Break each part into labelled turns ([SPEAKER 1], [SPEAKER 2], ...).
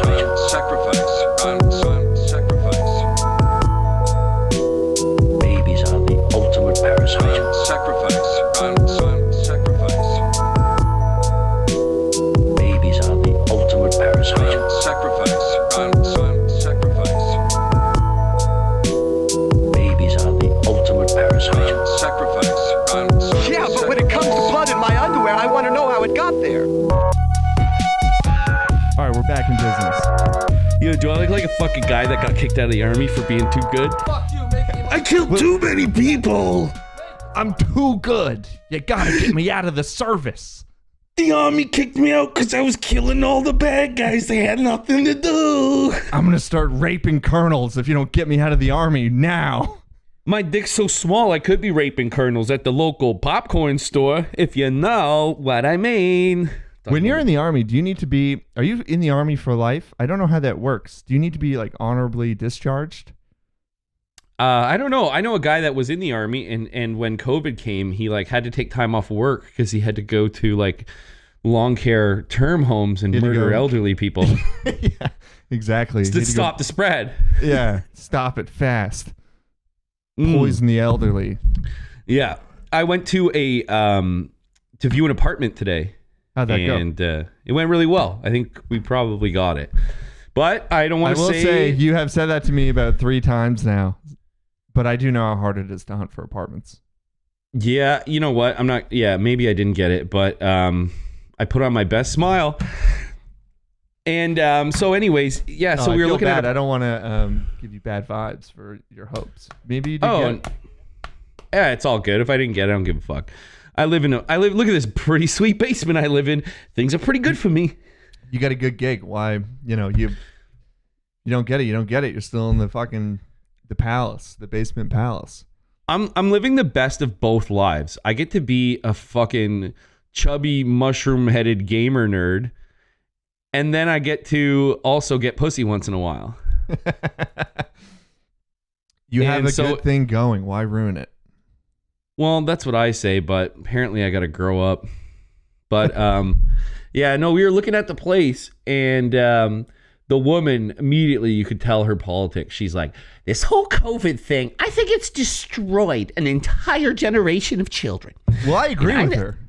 [SPEAKER 1] parasite.
[SPEAKER 2] Sacrifice. Sacrifice.
[SPEAKER 1] Babies are the ultimate parasite.
[SPEAKER 2] Sacrifice. Sacrifice.
[SPEAKER 1] Babies are the ultimate parasite.
[SPEAKER 2] Sacrifice. Sacrifice.
[SPEAKER 1] Babies are the ultimate parasite.
[SPEAKER 2] Sacrifice.
[SPEAKER 3] Yeah, but when it comes to blood in my underwear, I want to know how it got there.
[SPEAKER 4] All right, we're back in business.
[SPEAKER 5] Yo, do I look like a fucking guy that got kicked out of the army for being too good?
[SPEAKER 6] Fuck you, make me
[SPEAKER 5] I killed too many people.
[SPEAKER 4] I'm too good. You gotta get me out of the service.
[SPEAKER 5] The army kicked me out because I was killing all the bad guys. They had nothing to do.
[SPEAKER 4] I'm gonna start raping colonels if you don't get me out of the army now.
[SPEAKER 5] My dick's so small I could be raping colonels at the local popcorn store, if you know what I mean.
[SPEAKER 4] When you're in the army, do you need to be... Are you in the army for life? I don't know how that works. Do you need to be, like, honorably discharged?
[SPEAKER 5] I don't know. I know a guy that was in the army, and when COVID came, he, like, had to take time off work because he had to go to, like, long care term homes and murder elderly people.
[SPEAKER 4] Yeah, exactly.
[SPEAKER 5] To stop the spread.
[SPEAKER 4] Yeah, stop it fast. Poison the elderly.
[SPEAKER 5] Yeah. I went to to view an apartment today.
[SPEAKER 4] How'd that go?
[SPEAKER 5] And it went really well. I think we probably got it. But I don't want to say...
[SPEAKER 4] I will say, you have said that to me about 3 times now. But I do know how hard it is to hunt for apartments.
[SPEAKER 5] Yeah, you know what? I'm not... Yeah, maybe I didn't get it. But I put on my best smile. And so anyways, yeah, so we were looking at...
[SPEAKER 4] I don't want to give you bad vibes for your hopes. Maybe you did get it.
[SPEAKER 5] Yeah, it's all good. If I didn't get it, I don't give a fuck. Look at this pretty sweet basement I live in. Things are pretty good for me.
[SPEAKER 4] You got a good gig. Why, you don't get it. You don't get it. You're still in the palace, the basement palace.
[SPEAKER 5] I'm living the best of both lives. I get to be a fucking chubby mushroom-headed gamer nerd, and then I get to also get pussy once in a while.
[SPEAKER 4] You have a good thing going. Why ruin it?
[SPEAKER 5] Well, that's what I say, but apparently I got to grow up. But yeah, no, we were looking at the place, and the woman, immediately you could tell her politics. She's like, this whole COVID thing, I think it's destroyed an entire generation of children.
[SPEAKER 4] Well, I agree with her.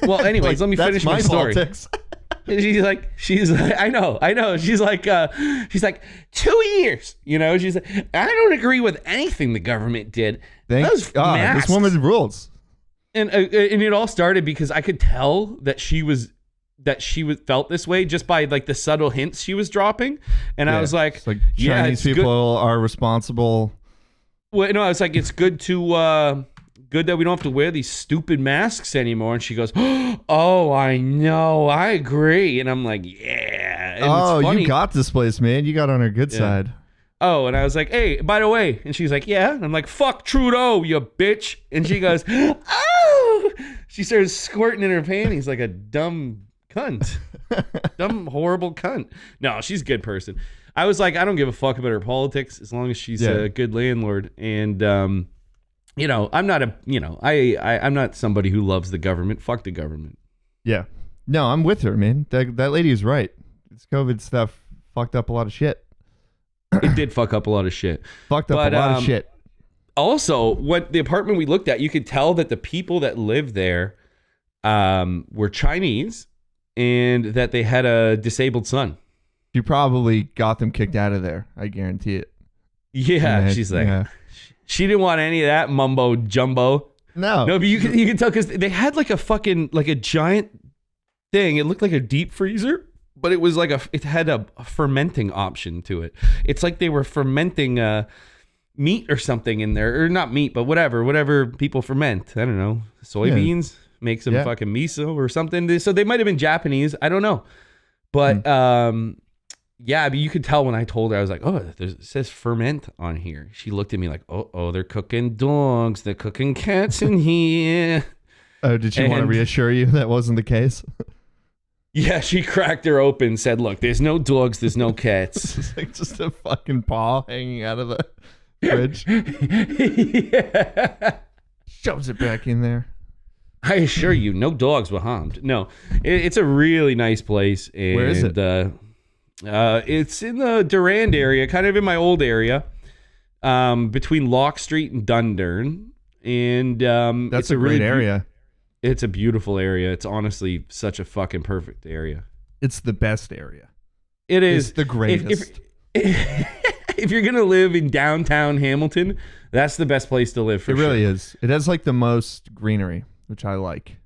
[SPEAKER 5] Well, anyways, let me finish my story.
[SPEAKER 4] Politics.
[SPEAKER 5] She's like, I know. She's like 2 years. You know, she's like, I don't agree with anything the government did.
[SPEAKER 4] Thank God, this woman rules.
[SPEAKER 5] And it all started because I could tell that she felt this way just by like the subtle hints she was dropping, and I was like,
[SPEAKER 4] Chinese people are responsible.
[SPEAKER 5] Well, no, I was like, it's good that we don't have to wear these stupid masks anymore. And she goes, oh, I know, I agree. And I'm like, yeah. And it's funny.
[SPEAKER 4] You got this place, man. You got on her good side.
[SPEAKER 5] Oh, and I was like, hey, by the way. And she's like, yeah. And I'm like, fuck Trudeau, you bitch. And she goes, oh. She started squirting in her panties like a dumb cunt. Dumb, horrible cunt. No, she's a good person. I was like, I don't give a fuck about her politics as long as she's a good landlord. And, I'm not I'm not somebody who loves the government. Fuck the government.
[SPEAKER 4] Yeah. No, I'm with her, man. That lady is right. This COVID stuff fucked up a lot of shit.
[SPEAKER 5] It did fuck up a lot of shit.
[SPEAKER 4] Fucked up a lot of shit.
[SPEAKER 5] Also, what the apartment we looked at, you could tell that the people that lived there were Chinese and that they had a disabled son.
[SPEAKER 4] You probably got them kicked out of there. I guarantee it.
[SPEAKER 5] Yeah, she's like, she didn't want any of that mumbo jumbo.
[SPEAKER 4] No,
[SPEAKER 5] but you can tell because they had like a fucking like a giant thing. It looked like a deep freezer, but it was like it had a fermenting option to it. It's like they were fermenting meat or something in there, or not meat, but whatever people ferment. I don't know, soybeans, make some fucking miso or something. So they might have been Japanese. I don't know, but yeah, but you could tell when I told her, I was like, oh, it says ferment on here. She looked at me like, oh, they're cooking dogs. They're cooking cats in here.
[SPEAKER 4] Oh, did she want to reassure you that wasn't the case?
[SPEAKER 5] Yeah, she cracked her open and said, look, there's no dogs, there's no cats.
[SPEAKER 4] It's like just a fucking paw hanging out of the fridge.
[SPEAKER 5] Yeah.
[SPEAKER 4] Shoves it back in there.
[SPEAKER 5] I assure you, no dogs were harmed. No, it's a really nice place. And,
[SPEAKER 4] where is it?
[SPEAKER 5] It's in the Durand area, kind of in my old area, between Lock Street and Dundurn. And
[SPEAKER 4] That's
[SPEAKER 5] it's
[SPEAKER 4] a great
[SPEAKER 5] really
[SPEAKER 4] area.
[SPEAKER 5] It's a beautiful area. It's honestly such a fucking perfect area.
[SPEAKER 4] It's the best area.
[SPEAKER 5] It is
[SPEAKER 4] It's the greatest.
[SPEAKER 5] If you're gonna live in downtown Hamilton, that's the best place to live for
[SPEAKER 4] It
[SPEAKER 5] sure.
[SPEAKER 4] really is. It has like the most greenery, which I like.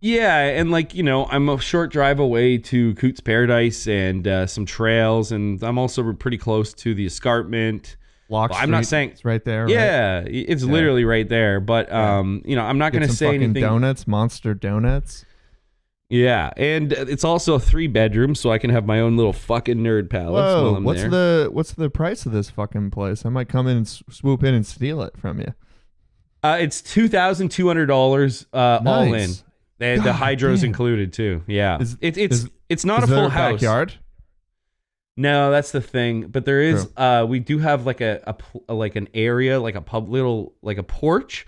[SPEAKER 5] Yeah, and like, you know, I'm a short drive away to Coots Paradise and some trails, and I'm also pretty close to the escarpment.
[SPEAKER 4] Lock
[SPEAKER 5] Well, I'm not
[SPEAKER 4] Street,
[SPEAKER 5] saying-
[SPEAKER 4] it's right there. Right?
[SPEAKER 5] Yeah, it's literally right there. But you know, I'm not
[SPEAKER 4] Get
[SPEAKER 5] gonna
[SPEAKER 4] some
[SPEAKER 5] say
[SPEAKER 4] fucking
[SPEAKER 5] anything.
[SPEAKER 4] donuts, Monster Donuts.
[SPEAKER 5] Yeah, and it's also a 3-bedroom, so I can have my own little fucking nerd palace while
[SPEAKER 4] Whoa,
[SPEAKER 5] I'm
[SPEAKER 4] what's
[SPEAKER 5] there.
[SPEAKER 4] the price of this fucking place? I might come in and swoop in and steal it from you.
[SPEAKER 5] It's $2,200 all in.
[SPEAKER 4] Nice.
[SPEAKER 5] And the
[SPEAKER 4] God
[SPEAKER 5] hydro's
[SPEAKER 4] damn.
[SPEAKER 5] included too. Yeah,
[SPEAKER 4] Is-
[SPEAKER 5] it's not
[SPEAKER 4] Is
[SPEAKER 5] a
[SPEAKER 4] there
[SPEAKER 5] full house.
[SPEAKER 4] backyard?
[SPEAKER 5] No, that's the thing. But there is. We do have like like an area, like a like a porch.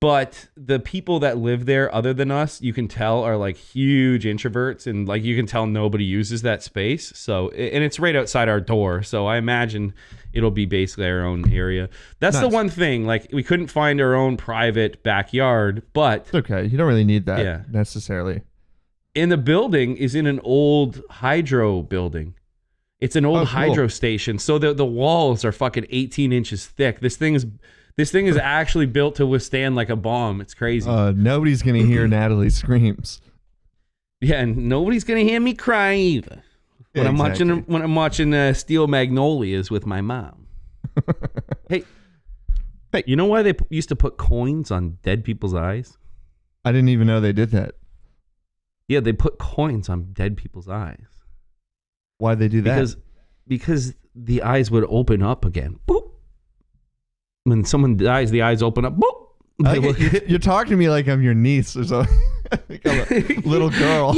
[SPEAKER 5] But the people that live there, other than us, you can tell are like huge introverts, and like you can tell nobody uses that space. So, and it's right outside our door. So I imagine it'll be basically our own area. That's the
[SPEAKER 4] Nice.
[SPEAKER 5] one thing. Like we couldn't find our own private backyard, but
[SPEAKER 4] It's okay. You don't really need that
[SPEAKER 5] Yeah.
[SPEAKER 4] necessarily.
[SPEAKER 5] and the building is in an old hydro building. It's an old
[SPEAKER 4] Oh, cool.
[SPEAKER 5] hydro station. So the walls are fucking 18 inches thick. This thing is actually built to withstand like a bomb. It's crazy.
[SPEAKER 4] Nobody's gonna hear Natalie's screams.
[SPEAKER 5] Yeah, and nobody's gonna hear me cry either when
[SPEAKER 4] Yeah,
[SPEAKER 5] I'm watching Steel Magnolias with my mom. hey, you know why they used to put coins on dead people's eyes?
[SPEAKER 4] I didn't even know they did that.
[SPEAKER 5] Yeah, they put coins on dead people's eyes.
[SPEAKER 4] Why'd they do that?
[SPEAKER 5] Because the eyes would open up again. Boop. When someone dies, the eyes open up. Boop. They look-
[SPEAKER 4] You're talking to me like I'm your niece or something. Like I'm a little girl.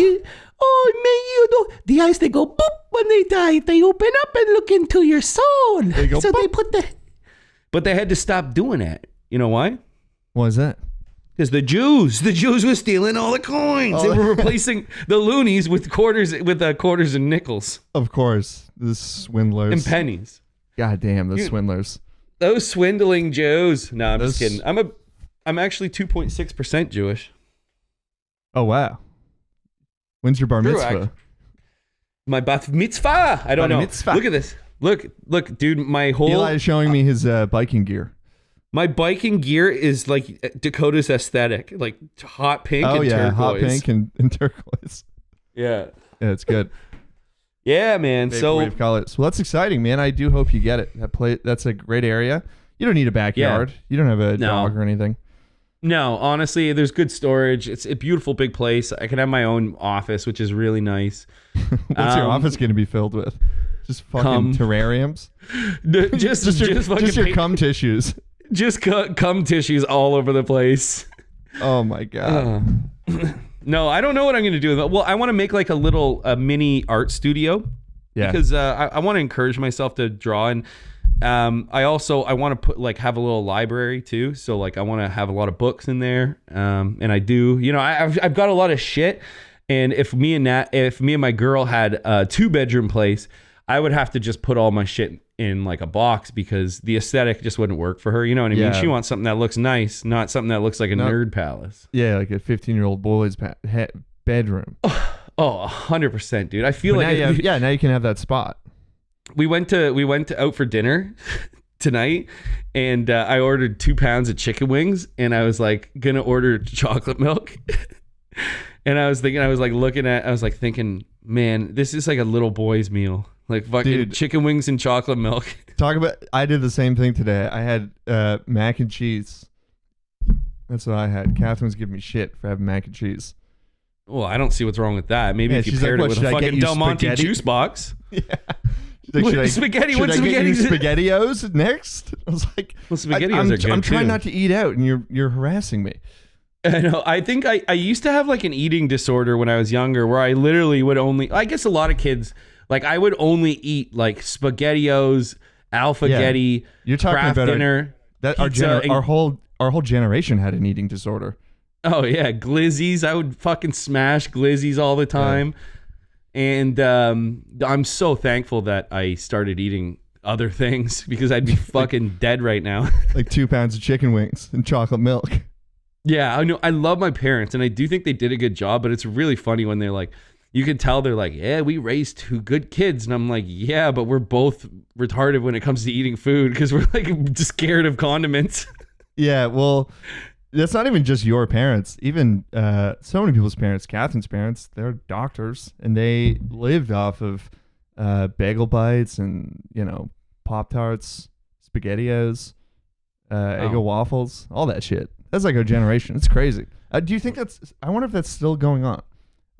[SPEAKER 5] The eyes, they go boop when they die. They open up and look into your soul.
[SPEAKER 4] They go
[SPEAKER 5] so they
[SPEAKER 4] boop.
[SPEAKER 5] put But they had to stop doing that. You know why?
[SPEAKER 4] What is that?
[SPEAKER 5] Because the Jews were stealing all the coins. They
[SPEAKER 4] Oh.
[SPEAKER 5] were replacing the loonies with quarters and nickels
[SPEAKER 4] Of course, the swindlers.
[SPEAKER 5] and pennies.
[SPEAKER 4] God damn, the swindlers.
[SPEAKER 5] Those swindling Jews. No, I'm just
[SPEAKER 4] Those-
[SPEAKER 5] kidding. I'm actually 2.6% Jewish.
[SPEAKER 4] Oh wow. When's your bar
[SPEAKER 5] True,
[SPEAKER 4] mitzvah?
[SPEAKER 5] My bat mitzvah. I don't
[SPEAKER 4] Bat
[SPEAKER 5] know.
[SPEAKER 4] mitzvah.
[SPEAKER 5] Look at this. Look, dude. My whole
[SPEAKER 4] Eli is showing me his biking gear.
[SPEAKER 5] my biking gear is like Dakota's aesthetic, like hot pink
[SPEAKER 4] Oh
[SPEAKER 5] and
[SPEAKER 4] yeah,
[SPEAKER 5] turquoise.
[SPEAKER 4] hot pink and turquoise.
[SPEAKER 5] Yeah,
[SPEAKER 4] Yeah, it's good.
[SPEAKER 5] yeah, man. So
[SPEAKER 4] Vaporwave colors. Well, that's exciting, man. I do hope you get it. That's a great area. You don't need a backyard. You don't have a
[SPEAKER 5] No.
[SPEAKER 4] dog or anything.
[SPEAKER 5] no, honestly, there's good storage. It's a beautiful big place. I can have my own office, which is really nice.
[SPEAKER 4] What's your office going to be filled with? Just fucking
[SPEAKER 5] Cum.
[SPEAKER 4] terrariums.
[SPEAKER 5] just fucking
[SPEAKER 4] Just your
[SPEAKER 5] paper-
[SPEAKER 4] cum tissues.
[SPEAKER 5] just cum tissues all over the place.
[SPEAKER 4] Oh my god.
[SPEAKER 5] No, I don't know what I'm going to do with it. Well, I want to make like a mini art studio.
[SPEAKER 4] Yeah.
[SPEAKER 5] Because I want to encourage myself to draw, and I want to have a little library too. So like I want to have a lot of books in there, and I do. You know, I've got a lot of shit, and if me and my girl had a 2-bedroom place, I would have to just put all my shit in like a box because the aesthetic just wouldn't work for her. You know what I mean?
[SPEAKER 4] Yeah.
[SPEAKER 5] She wants something that looks nice, not something that looks like a nerd palace.
[SPEAKER 4] Yeah, like a 15-year-old boy's bedroom.
[SPEAKER 5] Oh, 100%, dude. I feel
[SPEAKER 4] But
[SPEAKER 5] like
[SPEAKER 4] now you can have that spot.
[SPEAKER 5] we went out for dinner tonight, and I ordered 2 pounds of chicken wings, and I was like gonna order chocolate milk. And I was thinking, man, this is like a little boy's meal. Like fucking
[SPEAKER 4] Dude.
[SPEAKER 5] chicken wings and chocolate milk.
[SPEAKER 4] I did the same thing today. I had mac and cheese. That's what I had. Catherine's giving me shit for having mac and cheese.
[SPEAKER 5] Well, I don't see what's wrong with that. Maybe
[SPEAKER 4] Yeah,
[SPEAKER 5] if you
[SPEAKER 4] she's like,
[SPEAKER 5] paired
[SPEAKER 4] "What,
[SPEAKER 5] it with
[SPEAKER 4] should
[SPEAKER 5] a
[SPEAKER 4] I get
[SPEAKER 5] fucking
[SPEAKER 4] you
[SPEAKER 5] Del Monte
[SPEAKER 4] spaghetti?"
[SPEAKER 5] juice box.
[SPEAKER 4] Yeah. She's like,
[SPEAKER 5] What, spaghetti?
[SPEAKER 4] Should
[SPEAKER 5] What
[SPEAKER 4] I get you
[SPEAKER 5] spaghetti?
[SPEAKER 4] SpaghettiOs next? I was like,
[SPEAKER 5] Well, SpaghettiOs are good
[SPEAKER 4] I'm trying
[SPEAKER 5] too.
[SPEAKER 4] not to eat out, and you're harassing me.
[SPEAKER 5] I know. I think I used to have like an eating disorder when I was younger where I literally would only, I guess a lot of kids, like I would only eat like SpaghettiOs, Alphagetti,
[SPEAKER 4] You're talking
[SPEAKER 5] craft
[SPEAKER 4] about
[SPEAKER 5] dinner. pizza, and-
[SPEAKER 4] our whole generation had an eating disorder.
[SPEAKER 5] Oh yeah, glizzies. I would fucking smash glizzies all the time. And I'm so thankful that I started eating other things because I'd be fucking dead right now.
[SPEAKER 4] Like 2 pounds of chicken wings and chocolate milk.
[SPEAKER 5] Yeah, I know. I love my parents, and I do think they did a good job. But it's really funny when they're like, you can tell they're like, yeah, we raised 2 good kids, and I'm like, yeah, but we're both retarded when it comes to eating food because we're like just scared of condiments.
[SPEAKER 4] Yeah, well, that's not even just your parents. Even so many people's parents, Catherine's parents, they're doctors, and they lived off of bagel bites and, you know, Pop-Tarts, SpaghettiOs, Eggo waffles, all that shit. That's like our generation. It's crazy. Do you think I wonder if that's still going on?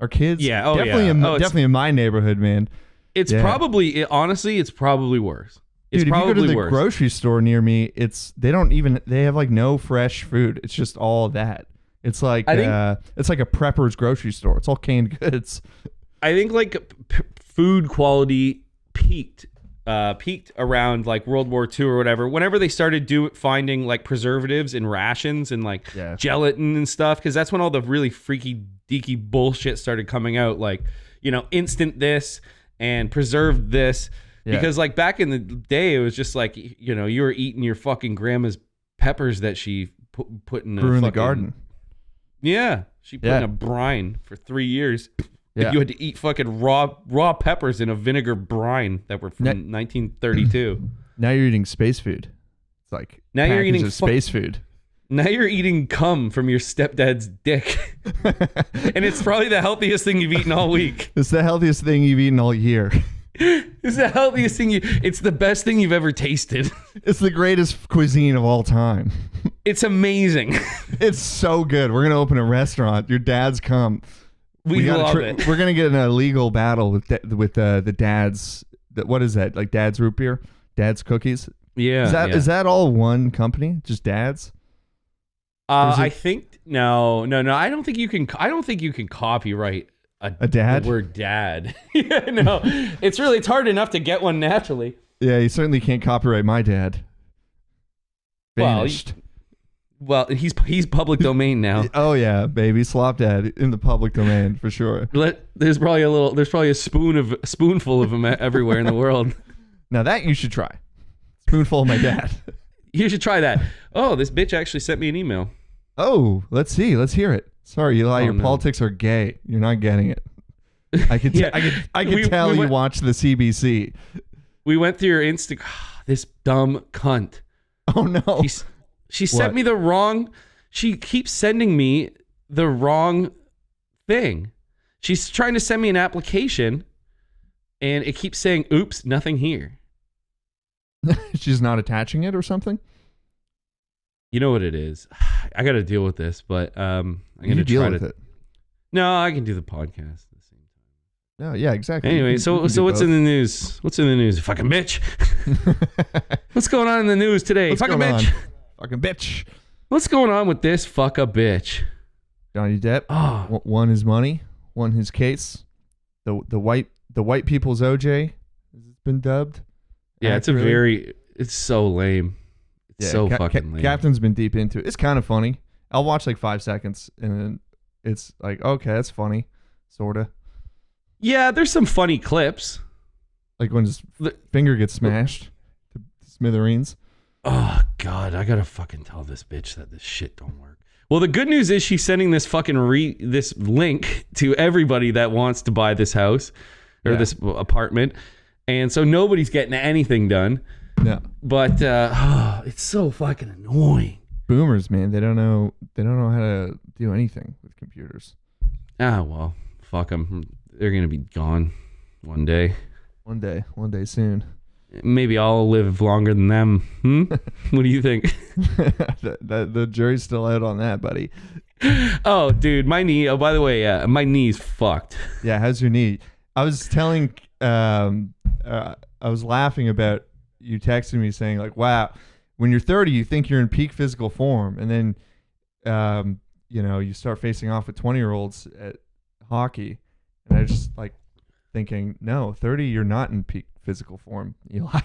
[SPEAKER 4] Our kids?
[SPEAKER 5] Yeah. Oh,
[SPEAKER 4] definitely
[SPEAKER 5] yeah.
[SPEAKER 4] Definitely in my neighborhood, man.
[SPEAKER 5] It's probably, honestly, it's probably worse. It's
[SPEAKER 4] Dude,
[SPEAKER 5] probably
[SPEAKER 4] if you go to the
[SPEAKER 5] worse.
[SPEAKER 4] grocery store near me, they have like no fresh food. It's just all that. It's like it's like a prepper's grocery store. It's all canned goods.
[SPEAKER 5] I think like food quality peaked around like World War II or whatever. Whenever they started finding like preservatives in rations and like gelatin and stuff, because that's when all the really freaky deaky bullshit started coming out. Like, you know, instant this and preserved this. Yeah. Because like back in the day, it was just like, you know, you were eating your fucking grandma's peppers that she put in
[SPEAKER 4] grew in the garden.
[SPEAKER 5] Yeah, she put in a brine for 3 years. Yeah. You had to eat fucking raw peppers in a vinegar brine that were from 1932.
[SPEAKER 4] Now you're eating space food. It's like
[SPEAKER 5] now you're eating
[SPEAKER 4] space food.
[SPEAKER 5] Now you're eating cum from your stepdad's dick, and it's probably the healthiest thing you've eaten all week.
[SPEAKER 4] It's the healthiest thing you've eaten all year.
[SPEAKER 5] It's the healthiest thing it's the best thing you've ever tasted.
[SPEAKER 4] It's the greatest cuisine of all time.
[SPEAKER 5] It's amazing.
[SPEAKER 4] It's so good. We're going to open a restaurant. Your dad's come.
[SPEAKER 5] We love it.
[SPEAKER 4] We're going to get in a legal battle with the dad's. What is that? Like dad's root beer? Dad's cookies?
[SPEAKER 5] Yeah.
[SPEAKER 4] Is that all one company? Just dad's?
[SPEAKER 5] I think no. I don't think you can copyright
[SPEAKER 4] a dad?
[SPEAKER 5] The word dad. Yeah, no. It's hard enough to get one naturally.
[SPEAKER 4] Yeah, you certainly can't copyright my dad. Vanished.
[SPEAKER 5] Well, he's public domain now.
[SPEAKER 4] Oh yeah, baby, slop dad in the public domain for sure.
[SPEAKER 5] There's probably a spoonful of him everywhere in the world.
[SPEAKER 4] Now that you should try. Spoonful of my dad.
[SPEAKER 5] You should try that. Oh, this bitch actually sent me an email.
[SPEAKER 4] Oh, let's see. Let's hear it. Sorry, Eli, your politics are gay. You're not getting it. I could tell you watch the CBC.
[SPEAKER 5] We went through your Instagram. This dumb cunt.
[SPEAKER 4] Oh no.
[SPEAKER 5] She sent me the wrong. She keeps sending me the wrong thing. She's trying to send me an application, and it keeps saying, "Oops, nothing here."
[SPEAKER 4] She's not attaching it or something.
[SPEAKER 5] You know what it is. I got to deal with this, but I'm going to
[SPEAKER 4] deal with it.
[SPEAKER 5] No, I can do the podcast at the same time.
[SPEAKER 4] No, yeah, exactly.
[SPEAKER 5] Anyway, so what's in the news? What's in the news? Fucking bitch. What's going on in the news today? Fucking bitch.
[SPEAKER 4] Fucking bitch.
[SPEAKER 5] What's going on with this fuck a bitch?
[SPEAKER 4] Johnny Depp.
[SPEAKER 5] Oh.
[SPEAKER 4] Won his money. Won his case. The white people's OJ has been dubbed.
[SPEAKER 5] Yeah,
[SPEAKER 4] accurately.
[SPEAKER 5] it's so lame. It's so fucking lame.
[SPEAKER 4] Captain's been deep into it. It's kind of funny. I'll watch like 5 seconds and then it's like, okay, that's funny. Sorta.
[SPEAKER 5] Yeah, there's some funny clips.
[SPEAKER 4] Like when his finger gets smashed to smithereens.
[SPEAKER 5] Oh God, I gotta fucking tell this bitch that this shit don't work. Well, the good news is she's sending this fucking this link to everybody that wants to buy this house or this apartment, and so nobody's getting anything done.
[SPEAKER 4] No,
[SPEAKER 5] but it's so fucking annoying.
[SPEAKER 4] Boomers, man, they don't know how to do anything with computers.
[SPEAKER 5] Ah, well, fuck them. They're gonna be gone one day.
[SPEAKER 4] One day soon.
[SPEAKER 5] Maybe I'll live longer than them. What do you think?
[SPEAKER 4] the jury's still out on that, buddy.
[SPEAKER 5] Oh, dude, my knee. Oh, by the way, my knee's fucked.
[SPEAKER 4] Yeah, how's your knee? I was telling, I was laughing about you texting me saying like, wow, when you're 30, you think you're in peak physical form. And then, you start facing off with 20-year-olds at hockey. And I just like thinking, no, 30, you're not in peak physical form, Eli.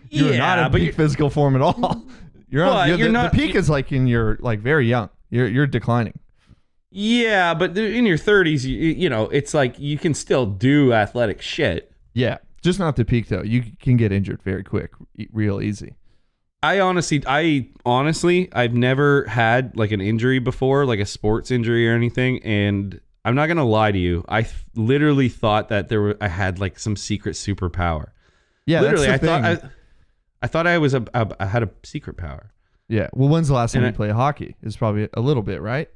[SPEAKER 4] You're not in peak physical form at all. The peak is like in your like very young. You're declining.
[SPEAKER 5] Yeah, but in your 30s, you know, it's like you can still do athletic shit.
[SPEAKER 4] Yeah, just not the peak though. You can get injured very quick, real easy.
[SPEAKER 5] I honestly, I've never had like an injury before, like a sports injury or anything, and I'm not gonna lie to you. I literally thought that I had like some secret superpower.
[SPEAKER 4] Yeah,
[SPEAKER 5] literally,
[SPEAKER 4] that's the thing.
[SPEAKER 5] I thought I had a secret power.
[SPEAKER 4] Yeah. Well, when's the last time you played hockey? It's probably a little bit, right?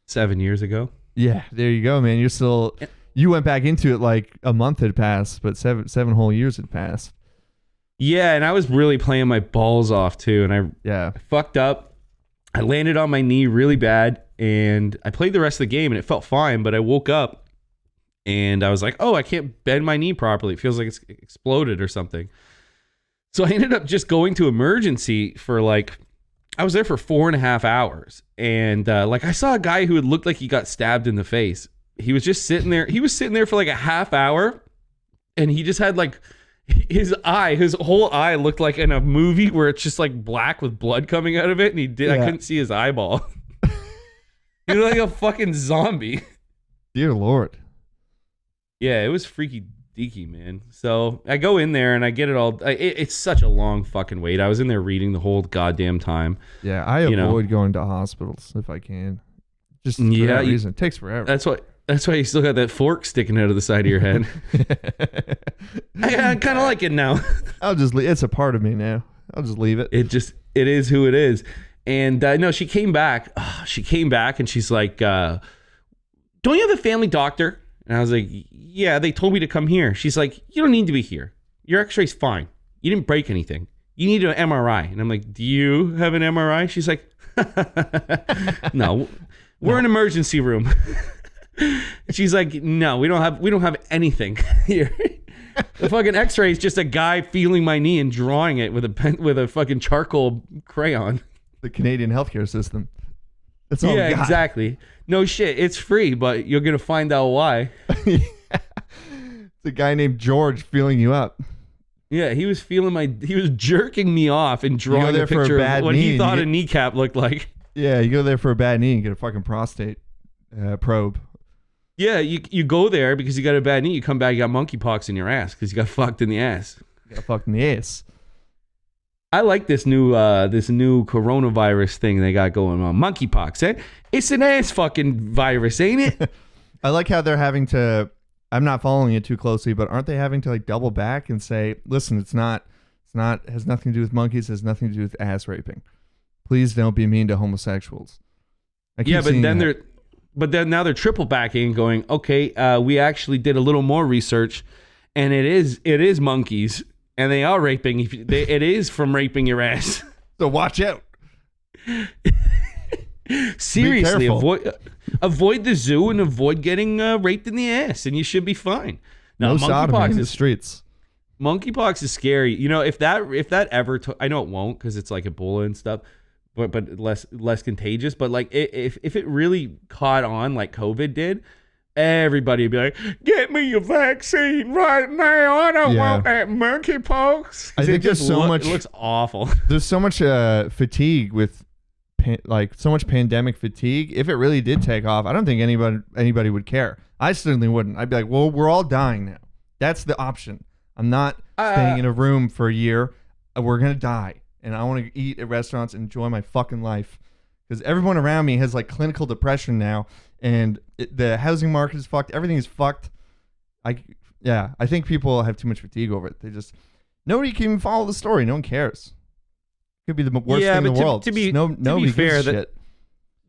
[SPEAKER 5] 7 years ago.
[SPEAKER 4] Yeah, there you go, man. You're still. You went back into it like a month had passed, but seven whole years had passed.
[SPEAKER 5] Yeah, and I was really playing my balls off too, and I fucked up. I landed on my knee really bad, and I played the rest of the game, and it felt fine. But I woke up, and I was like, "Oh, I can't bend my knee properly. It feels like it's exploded or something." So I ended up just going to emergency for like. I was there for 4.5 hours, and like I saw a guy who had looked like he got stabbed in the face. He was just sitting there. He was sitting there for like a half hour, and he just had like his whole eye looked like in a movie where it's just like black with blood coming out of it, and I couldn't see his eyeball. He looked like a fucking zombie.
[SPEAKER 4] Dear Lord.
[SPEAKER 5] Yeah, it was freaky deaky, man. So I go in there and I get it all. It's such a long fucking wait. I was in there reading the whole goddamn time.
[SPEAKER 4] Yeah, I avoid going to hospitals if I can. Just for that reason. It takes forever.
[SPEAKER 5] That's why you still got that fork sticking out of the side of your head. I kind of like it now.
[SPEAKER 4] I'll just leave. It's a part of me now. I'll just leave it.
[SPEAKER 5] It is who it is. And no, she came back. She came back and she's like, "Don't you have a family doctor?" And I was like, "Yeah, they told me to come here." She's like, "You don't need to be here. Your x-ray's fine. You didn't break anything. You need an MRI." And I'm like, "Do you have an MRI?" She's like, "No, we're an emergency room." She's like, "No, we don't have anything here." The fucking x-ray is just a guy feeling my knee and drawing it with a fucking charcoal crayon.
[SPEAKER 4] The Canadian healthcare system. That's all.
[SPEAKER 5] Yeah, exactly. No shit. It's free, but you're gonna find out why.
[SPEAKER 4] It's a guy named George feeling you up.
[SPEAKER 5] Yeah, he was jerking me off and drawing a picture of what he thought a kneecap looked like.
[SPEAKER 4] Yeah, you go there for a bad knee and get a fucking prostate probe.
[SPEAKER 5] Yeah, you go there because you got a bad knee. You come back, you got monkeypox in your ass because you got fucked in the ass.
[SPEAKER 4] You got fucked in the ass.
[SPEAKER 5] I like this new coronavirus thing they got going on. Monkeypox, eh? It's an ass fucking virus, ain't it?
[SPEAKER 4] I like how they're having to. I'm not following it too closely, but aren't they having to like double back and say, "Listen, it's not has nothing to do with monkeys. It has nothing to do with ass raping. Please don't be mean to homosexuals."
[SPEAKER 5] Yeah, but then now they're triple backing and going, "Okay, we actually did a little more research, and it is monkeys." And they are raping. It is from raping your ass.
[SPEAKER 4] So watch out.
[SPEAKER 5] Seriously, avoid the zoo and avoid getting raped in the ass, and you should be fine. Now,
[SPEAKER 4] No sodomy in the streets.
[SPEAKER 5] Monkeypox is scary. You know, if that ever, I know it won't because it's like Ebola and stuff, but less contagious. But like if it really caught on like COVID did. Everybody would be like, "Get me your vaccine right now. I don't want that monkeypox."
[SPEAKER 4] I think there's so much.
[SPEAKER 5] It looks awful.
[SPEAKER 4] There's so much fatigue with, so much pandemic fatigue. If it really did take off, I don't think anybody would care. I certainly wouldn't. I'd be like, "Well, we're all dying now. That's the option. I'm not staying in a room for a year. We're gonna die, and I want to eat at restaurants and enjoy my fucking life." Because everyone around me has like clinical depression now, and the housing market is fucked. Everything is fucked. I think people have too much fatigue over it. Nobody can even follow the story. No one cares. Could be the worst thing in the world.
[SPEAKER 5] To be
[SPEAKER 4] nobody
[SPEAKER 5] fair,
[SPEAKER 4] gives a shit.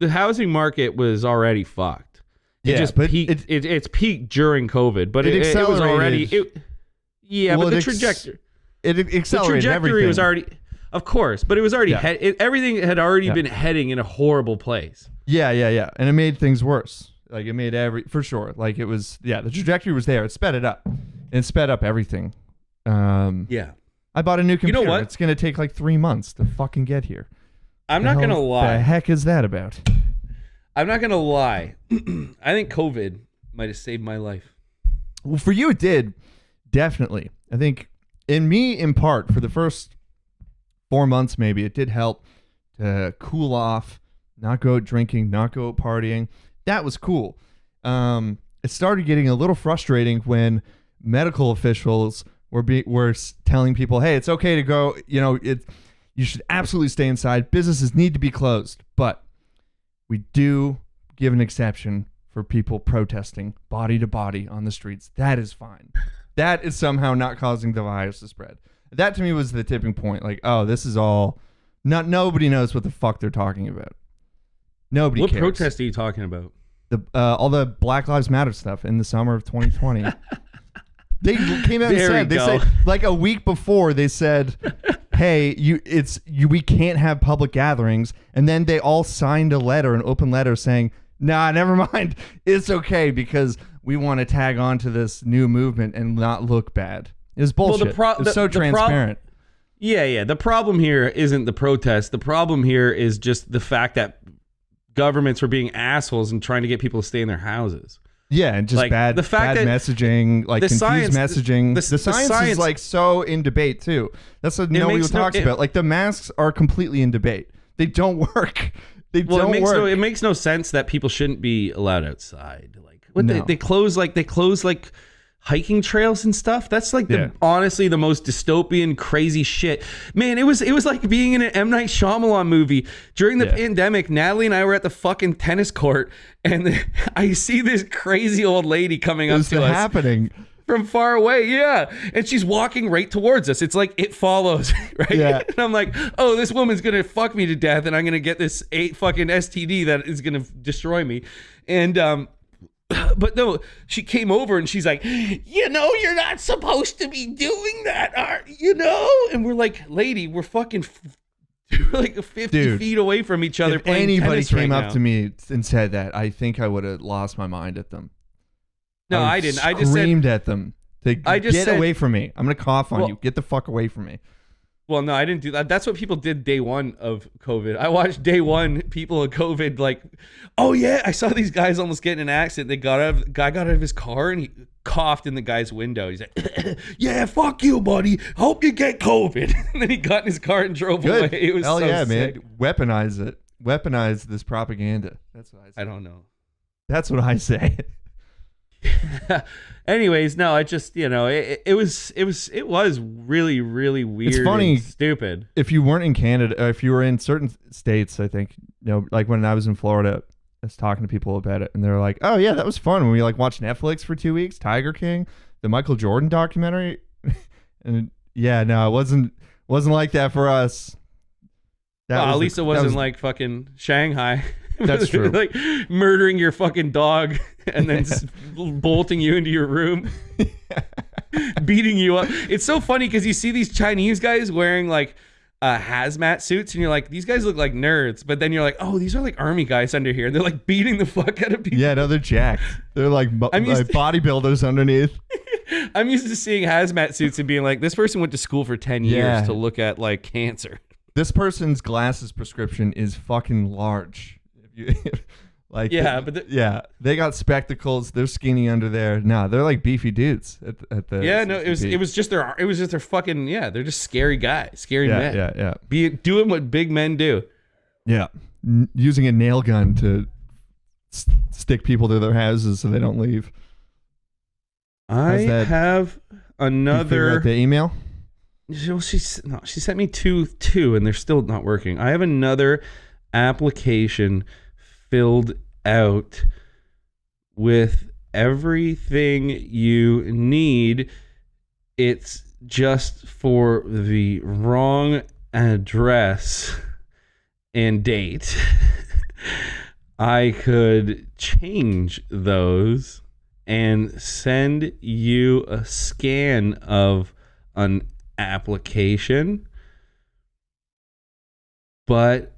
[SPEAKER 5] The housing market was already fucked. It's peaked during COVID, but it was already. But the trajectory.
[SPEAKER 4] It accelerated.
[SPEAKER 5] The trajectory
[SPEAKER 4] everything.
[SPEAKER 5] was already. Of course, but it was already everything had already been heading in a horrible place.
[SPEAKER 4] Yeah, and it made things worse. Like it made for sure. Like it was, the trajectory was there. It sped it up. It sped up everything. I bought a new computer.
[SPEAKER 5] You know what?
[SPEAKER 4] It's gonna take like 3 months to fucking get here.
[SPEAKER 5] I'm not gonna lie.
[SPEAKER 4] The heck is that about?
[SPEAKER 5] I'm not gonna lie. I think COVID might have saved my life.
[SPEAKER 4] Well, for you it did, definitely. I think in part, for the first 4 months, maybe it did help to cool off, not go out drinking, not go out partying. that was cool. It started getting a little frustrating when medical officials were telling people, hey, it's okay to go, you should absolutely stay inside. Businesses need to be closed. But we do give an exception for people protesting body to body on the streets. That is fine. That is somehow not causing the virus to spread. That to me was the tipping point. Like, oh, this is all... Nobody knows what the fuck they're talking about. Nobody cares.
[SPEAKER 5] What protest are you talking about?
[SPEAKER 4] All the Black Lives Matter stuff in the summer of 2020. They came out and said, like a week before, they said, hey, we can't have public gatherings. And then they all signed an open letter saying, nah, never mind. It's okay because we want to tag on to this new movement and not look bad. It's bullshit. It's so transparent.
[SPEAKER 5] Yeah. The problem here isn't the protest. The problem here is just the fact that governments were being assholes and trying to get people to stay in their houses.
[SPEAKER 4] Yeah, and just
[SPEAKER 5] like,
[SPEAKER 4] bad
[SPEAKER 5] the
[SPEAKER 4] messaging, like confused
[SPEAKER 5] science,
[SPEAKER 4] messaging. The science is like so in debate too. That's what nobody talks about. Like the masks are completely in debate. They don't work. They don't work.
[SPEAKER 5] It makes no sense that people shouldn't be allowed outside. Like
[SPEAKER 4] No.
[SPEAKER 5] they close hiking trails and stuff. That's like honestly the most dystopian, crazy shit. Man, it was like being in an M. Night Shyamalan movie during the pandemic. Natalie and I were at the fucking tennis court, and I see this crazy old lady coming up to us.
[SPEAKER 4] Happening
[SPEAKER 5] from far away, yeah, and she's walking right towards us. It's like It Follows, right?
[SPEAKER 4] Yeah.
[SPEAKER 5] And I'm like, oh, this woman's gonna fuck me to death, and I'm gonna get this fucking STD that is gonna destroy me, and but no, she came over and she's like, you're not supposed to be doing that, and we're like, lady, we're fucking like 50 feet away from each other.
[SPEAKER 4] If
[SPEAKER 5] playing
[SPEAKER 4] anybody
[SPEAKER 5] tennis
[SPEAKER 4] came
[SPEAKER 5] right
[SPEAKER 4] up
[SPEAKER 5] now.
[SPEAKER 4] to me and said that, I think I would have lost my mind at them.
[SPEAKER 5] No, I didn't. I just
[SPEAKER 4] screamed at them to get
[SPEAKER 5] said,
[SPEAKER 4] away from me. I'm gonna cough on you. Get the fuck away from me.
[SPEAKER 5] Well, no, I didn't do that. That's what people did day one of COVID. I watched day one, people of COVID like, oh yeah, I saw these guys almost get in an accident. Guy got out of his car and he coughed in the guy's window. He's like, yeah, fuck you, buddy. Hope you get COVID. And then he got in his car and drove away. It was
[SPEAKER 4] Hell
[SPEAKER 5] so
[SPEAKER 4] yeah,
[SPEAKER 5] sick.
[SPEAKER 4] man. Weaponize it. Weaponize this propaganda. That's what I say.
[SPEAKER 5] I don't know.
[SPEAKER 4] That's what I say.
[SPEAKER 5] Anyways, no, I just, it was really, really weird.
[SPEAKER 4] It's funny,
[SPEAKER 5] and stupid.
[SPEAKER 4] If you weren't in Canada, if you were in certain states, I think, like when I was in Florida, I was talking to people about it, and they're like, "Oh yeah, that was fun when we like watched Netflix for 2 weeks, Tiger King, the Michael Jordan documentary." And yeah, no, it wasn't like that for us.
[SPEAKER 5] At least it wasn't like fucking Shanghai.
[SPEAKER 4] That's true.
[SPEAKER 5] Like murdering your fucking dog and then bolting you into your room, beating you up. It's so funny because you see these Chinese guys wearing like hazmat suits, and you're like, these guys look like nerds. But then you're like, oh, these are like army guys under here. And they're like beating the fuck out of people.
[SPEAKER 4] Yeah, no, they're jacked. They're like bodybuilders underneath.
[SPEAKER 5] I'm used to seeing hazmat suits and being like, this person went to school for 10 years to look at like cancer.
[SPEAKER 4] This person's glasses prescription is fucking large. Like they got spectacles. They're skinny under there. No, they're like beefy dudes at the
[SPEAKER 5] it was just their fucking they're just scary guys, men.
[SPEAKER 4] Yeah.
[SPEAKER 5] Doing what big men do.
[SPEAKER 4] Yeah, using a nail gun to stick people to their houses so they don't leave.
[SPEAKER 5] I have another
[SPEAKER 4] the email.
[SPEAKER 5] She sent me two, and they're still not working. I have another application filled out with everything you need. It's just for the wrong address and date. I could change those and send you a scan of an application, but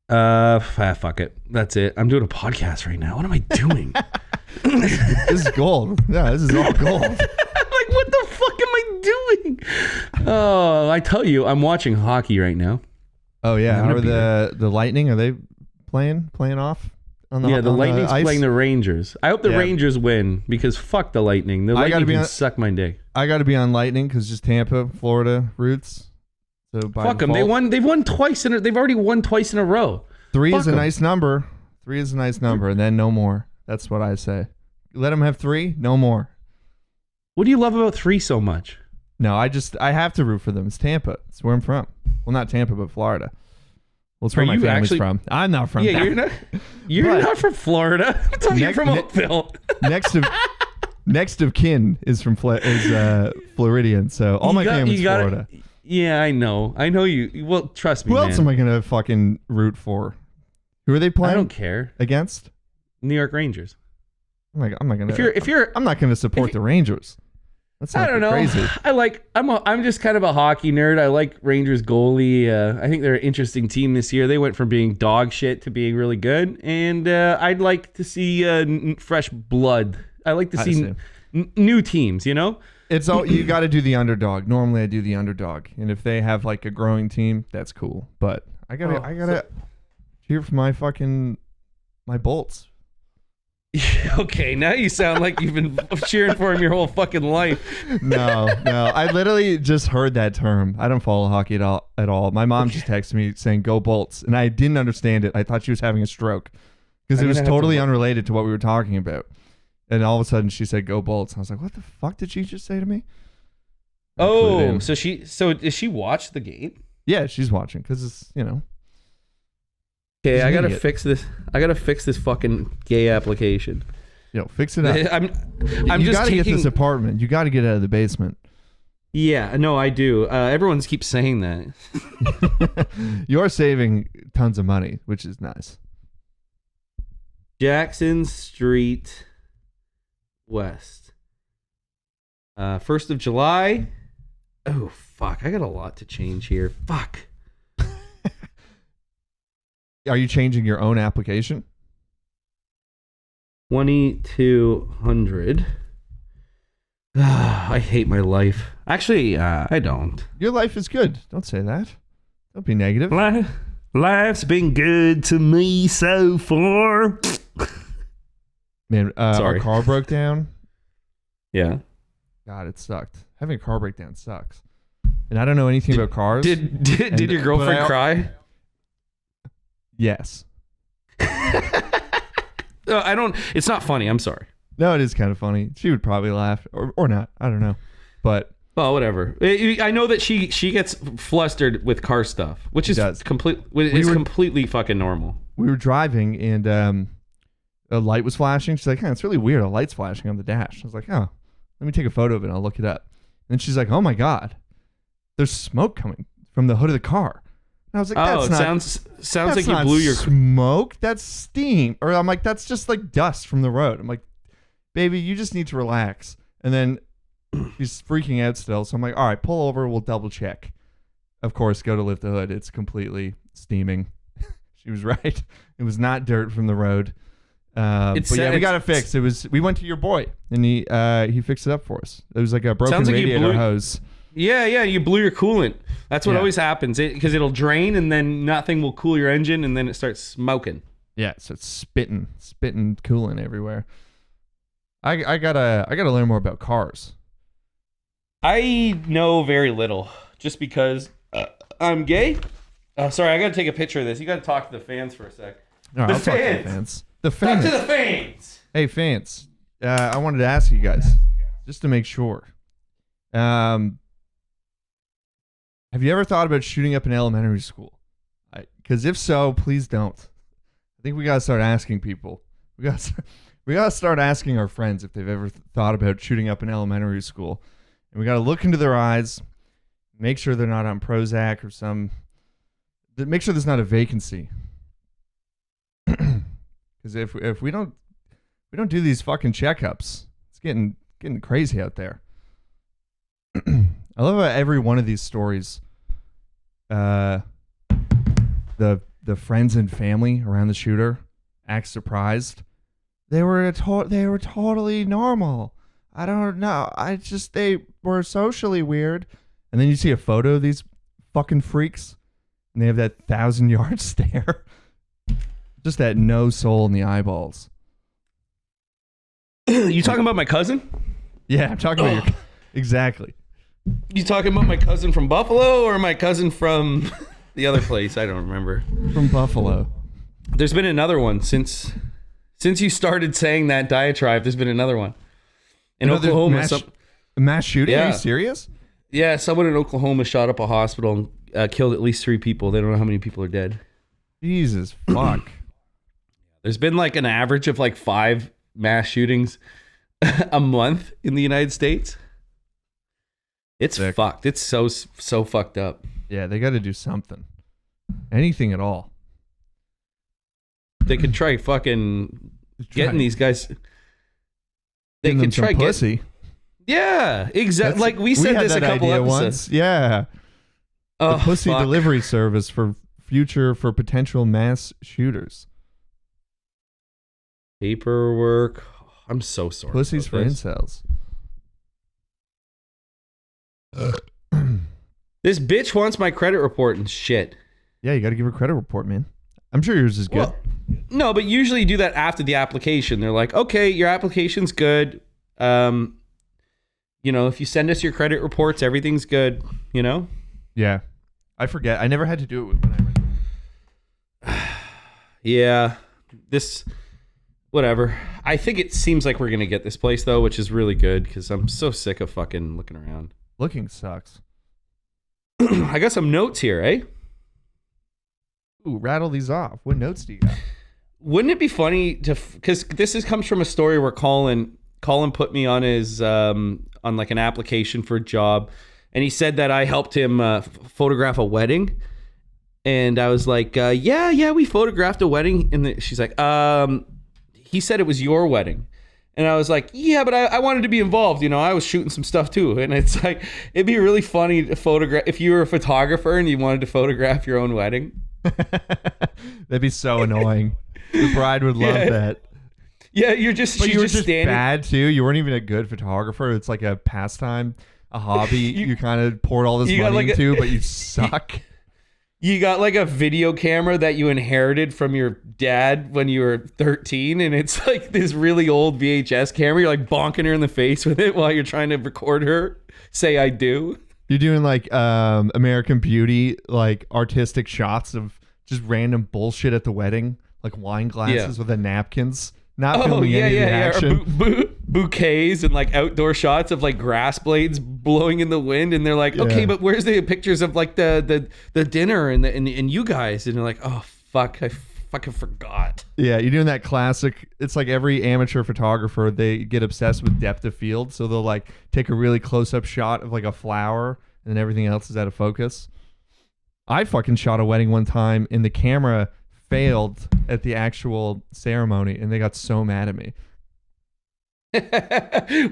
[SPEAKER 5] fuck it. That's it. I'm doing a podcast right now. What am I doing?
[SPEAKER 4] This is gold. Yeah, this is all gold.
[SPEAKER 5] I'm like, what the fuck am I doing? Oh, I tell you, I'm watching hockey right now.
[SPEAKER 4] Oh yeah, how are the Lightning? Are they playing off?
[SPEAKER 5] The Lightning's playing the Rangers. I hope the Rangers win because fuck the Lightning. The Lightning can suck my dick.
[SPEAKER 4] I got to be on Lightning because just Tampa, Florida roots. So
[SPEAKER 5] fuck them. They've won twice they've already won twice in a row.
[SPEAKER 4] 3 is a nice number. 3 is a nice number, and then no more. That's what I say. Let them have 3, no more.
[SPEAKER 5] What do you love about 3 so much?
[SPEAKER 4] No, I have to root for them. It's Tampa. It's where I'm from. Well, not Tampa, but Florida. Well, it's where my family's from. I'm not from.
[SPEAKER 5] Yeah,
[SPEAKER 4] that.
[SPEAKER 5] you're not from Florida. I thought you're from Oakville.
[SPEAKER 4] Next of kin is from Floridian. So all my family's Florida.
[SPEAKER 5] Yeah, I know you. Well, trust me.
[SPEAKER 4] Who else am I gonna fucking root for? Who are they playing?
[SPEAKER 5] I don't care.
[SPEAKER 4] Against
[SPEAKER 5] New York Rangers.
[SPEAKER 4] I'm not gonna.
[SPEAKER 5] If
[SPEAKER 4] I'm not gonna support the Rangers. That's not
[SPEAKER 5] I don't know.
[SPEAKER 4] Crazy.
[SPEAKER 5] I'm just kind of a hockey nerd. I like Rangers goalie. I think they're an interesting team this year. They went from being dog shit to being really good, and I'd like to see fresh blood. I like to see new teams. You know,
[SPEAKER 4] it's all you got to do the underdog. Normally, I do the underdog, and if they have like a growing team, that's cool. But I gotta cheer for my Bolts.
[SPEAKER 5] Okay, now you sound like you've been cheering for him your whole fucking life.
[SPEAKER 4] No. I literally just heard that term. I don't follow hockey at all. My mom just texted me saying "Go Bolts," and I didn't understand it. I thought she was having a stroke because it was totally unrelated to what we were talking about. And all of a sudden, she said "Go Bolts," and I was like, "What the fuck did she just say to me?"
[SPEAKER 5] So does she watch the game?
[SPEAKER 4] Yeah, she's watching because it's
[SPEAKER 5] Okay, I gotta fix this. I gotta fix this fucking gay application.
[SPEAKER 4] Fix it up. You gotta get this apartment. You gotta get out of the basement.
[SPEAKER 5] Yeah, no, I do. Everyone keeps saying that.
[SPEAKER 4] You're saving tons of money, which is nice.
[SPEAKER 5] Jackson Street West. 1st of July. Oh, fuck. I got a lot to change here. Fuck.
[SPEAKER 4] Are you changing your own application?
[SPEAKER 5] 2200. I hate my life. Actually, I don't.
[SPEAKER 4] Your life is good. Don't say that. Don't be negative.
[SPEAKER 5] Life's been good to me so far.
[SPEAKER 4] Man,
[SPEAKER 5] Sorry.
[SPEAKER 4] Our car broke down.
[SPEAKER 5] Yeah.
[SPEAKER 4] God, it sucked. Having a car breakdown sucks. And I don't know anything about cars.
[SPEAKER 5] Did your girlfriend cry?
[SPEAKER 4] Yes.
[SPEAKER 5] I don't. It's not funny. I'm sorry.
[SPEAKER 4] No, it is kind of funny. She would probably laugh or not. I don't know. But
[SPEAKER 5] whatever. I know that she gets flustered with car stuff, which is completely fucking normal.
[SPEAKER 4] We were driving and a light was flashing. She's like, it's really weird. A light's flashing on the dash. I was like, oh, let me take a photo of it and I'll look it up. And she's like, oh my God, there's smoke coming from the hood of the car. And I was like,
[SPEAKER 5] sounds like you blew your
[SPEAKER 4] smoke. That's steam. Or I'm like, that's just like dust from the road. I'm like, baby, you just need to relax. And then she's freaking out still. So I'm like, all right, pull over. We'll double check. Of course, go to lift the hood. It's completely steaming. She was right. It was not dirt from the road. But yeah, we got it fixed. We went to your boy and he fixed it up for us. It was like a broken radiator hose.
[SPEAKER 5] Yeah, you blew your coolant. That's what always happens because it'll drain and then nothing will cool your engine and then it starts smoking.
[SPEAKER 4] Yeah, so it's spitting coolant everywhere. I gotta learn more about cars.
[SPEAKER 5] I know very little just because I'm gay. Sorry, I gotta take a picture of this. You gotta talk to the fans for a sec.
[SPEAKER 4] All right,
[SPEAKER 5] the
[SPEAKER 4] I'll
[SPEAKER 5] fans.
[SPEAKER 4] Talk to the fans. The fans.
[SPEAKER 5] Talk to the fans.
[SPEAKER 4] Hey fans, I wanted to ask you guys just to make sure. Have you ever thought about shooting up an elementary school? Because if so, please don't. I think we gotta start asking people. We gotta start asking our friends if they've ever thought about shooting up an elementary school, and we gotta look into their eyes, make sure they're not on Prozac or make sure there's not a vacancy. Because if we don't do these fucking checkups, it's getting crazy out there. I love how every one of these stories, the friends and family around the shooter act surprised. They were totally normal. I don't know. They were socially weird. And then you see a photo of these fucking freaks, and they have that 1,000-yard stare, just that no soul in the eyeballs.
[SPEAKER 5] You talking about my cousin?
[SPEAKER 4] Yeah, I'm talking about your exactly.
[SPEAKER 5] You talking about my cousin from Buffalo or my cousin from the other place? I don't remember.
[SPEAKER 4] From Buffalo.
[SPEAKER 5] There's been another one since you started saying that diatribe. There's been another one in Oklahoma.
[SPEAKER 4] Mass shooting? Are
[SPEAKER 5] Yeah.
[SPEAKER 4] you serious?
[SPEAKER 5] Yeah, someone in Oklahoma shot up a hospital and killed at least 3 people. They don't know how many people are dead.
[SPEAKER 4] Jesus fuck.
[SPEAKER 5] There's been like an average of like 5 mass shootings a month in the United States. It's
[SPEAKER 4] Sick.
[SPEAKER 5] fucked. It's so fucked up.
[SPEAKER 4] Yeah, they got to do something. Anything at all.
[SPEAKER 5] They could try fucking getting these guys. They
[SPEAKER 4] Getting them
[SPEAKER 5] could try
[SPEAKER 4] some
[SPEAKER 5] getting.
[SPEAKER 4] pussy.
[SPEAKER 5] Yeah, exactly. Like we said
[SPEAKER 4] had
[SPEAKER 5] this a
[SPEAKER 4] that
[SPEAKER 5] couple
[SPEAKER 4] idea
[SPEAKER 5] episodes.
[SPEAKER 4] once. Yeah.
[SPEAKER 5] Oh,
[SPEAKER 4] The pussy
[SPEAKER 5] fuck.
[SPEAKER 4] delivery service for potential mass shooters.
[SPEAKER 5] Paperwork. I'm so sorry.
[SPEAKER 4] Pussies for
[SPEAKER 5] about this.
[SPEAKER 4] incels.
[SPEAKER 5] This bitch wants my credit report and shit.
[SPEAKER 4] Yeah, you got to give her credit report, man. I'm sure yours is good.
[SPEAKER 5] Well, no, but usually you do that after the application. They're like, okay, your application's good. If you send us your credit reports, everything's good.
[SPEAKER 4] Yeah. I forget. I never had to do it when I went.
[SPEAKER 5] Yeah. Whatever. I think it seems like we're going to get this place, though, which is really good because I'm so sick of fucking looking around.
[SPEAKER 4] Looking sucks.
[SPEAKER 5] I got some notes here, eh?
[SPEAKER 4] Ooh, rattle these off. What notes do you got?
[SPEAKER 5] Wouldn't it be funny because comes from a story where Colin put me on his on like an application for a job, and he said that I helped him photograph a wedding, and I was like, yeah, we photographed a wedding, and she's like, he said it was your wedding. And I was like, yeah, but I wanted to be involved. I was shooting some stuff too. And it's like, it'd be really funny to photograph if you were a photographer and you wanted to photograph your own wedding.
[SPEAKER 4] That'd be so annoying. The bride would love that.
[SPEAKER 5] Yeah, you're just,
[SPEAKER 4] But
[SPEAKER 5] she's
[SPEAKER 4] you were
[SPEAKER 5] just
[SPEAKER 4] just
[SPEAKER 5] standing.
[SPEAKER 4] bad too. You weren't even a good photographer. It's like a pastime, a hobby. you kind of poured all this
[SPEAKER 5] you got
[SPEAKER 4] money
[SPEAKER 5] like
[SPEAKER 4] into, but you suck.
[SPEAKER 5] You got like a video camera that you inherited from your dad when you were 13, and it's like this really old VHS camera. You're like bonking her in the face with it while you're trying to record her say I do.
[SPEAKER 4] You're doing like American Beauty, like artistic shots of just random bullshit at the wedding, like wine glasses with the napkins. Not filming any of the action.
[SPEAKER 5] Or bouquets and like outdoor shots of like grass blades blowing in the wind, and they're like, okay,
[SPEAKER 4] Yeah.
[SPEAKER 5] but where's the pictures of like the dinner and you guys? And they're like, oh fuck, I fucking forgot.
[SPEAKER 4] Yeah, you're doing that classic. It's like every amateur photographer, they get obsessed with depth of field. So they'll like take a really close up shot of like a flower and then everything else is out of focus. I fucking shot a wedding one time and the camera failed at the actual ceremony and they got so mad at me.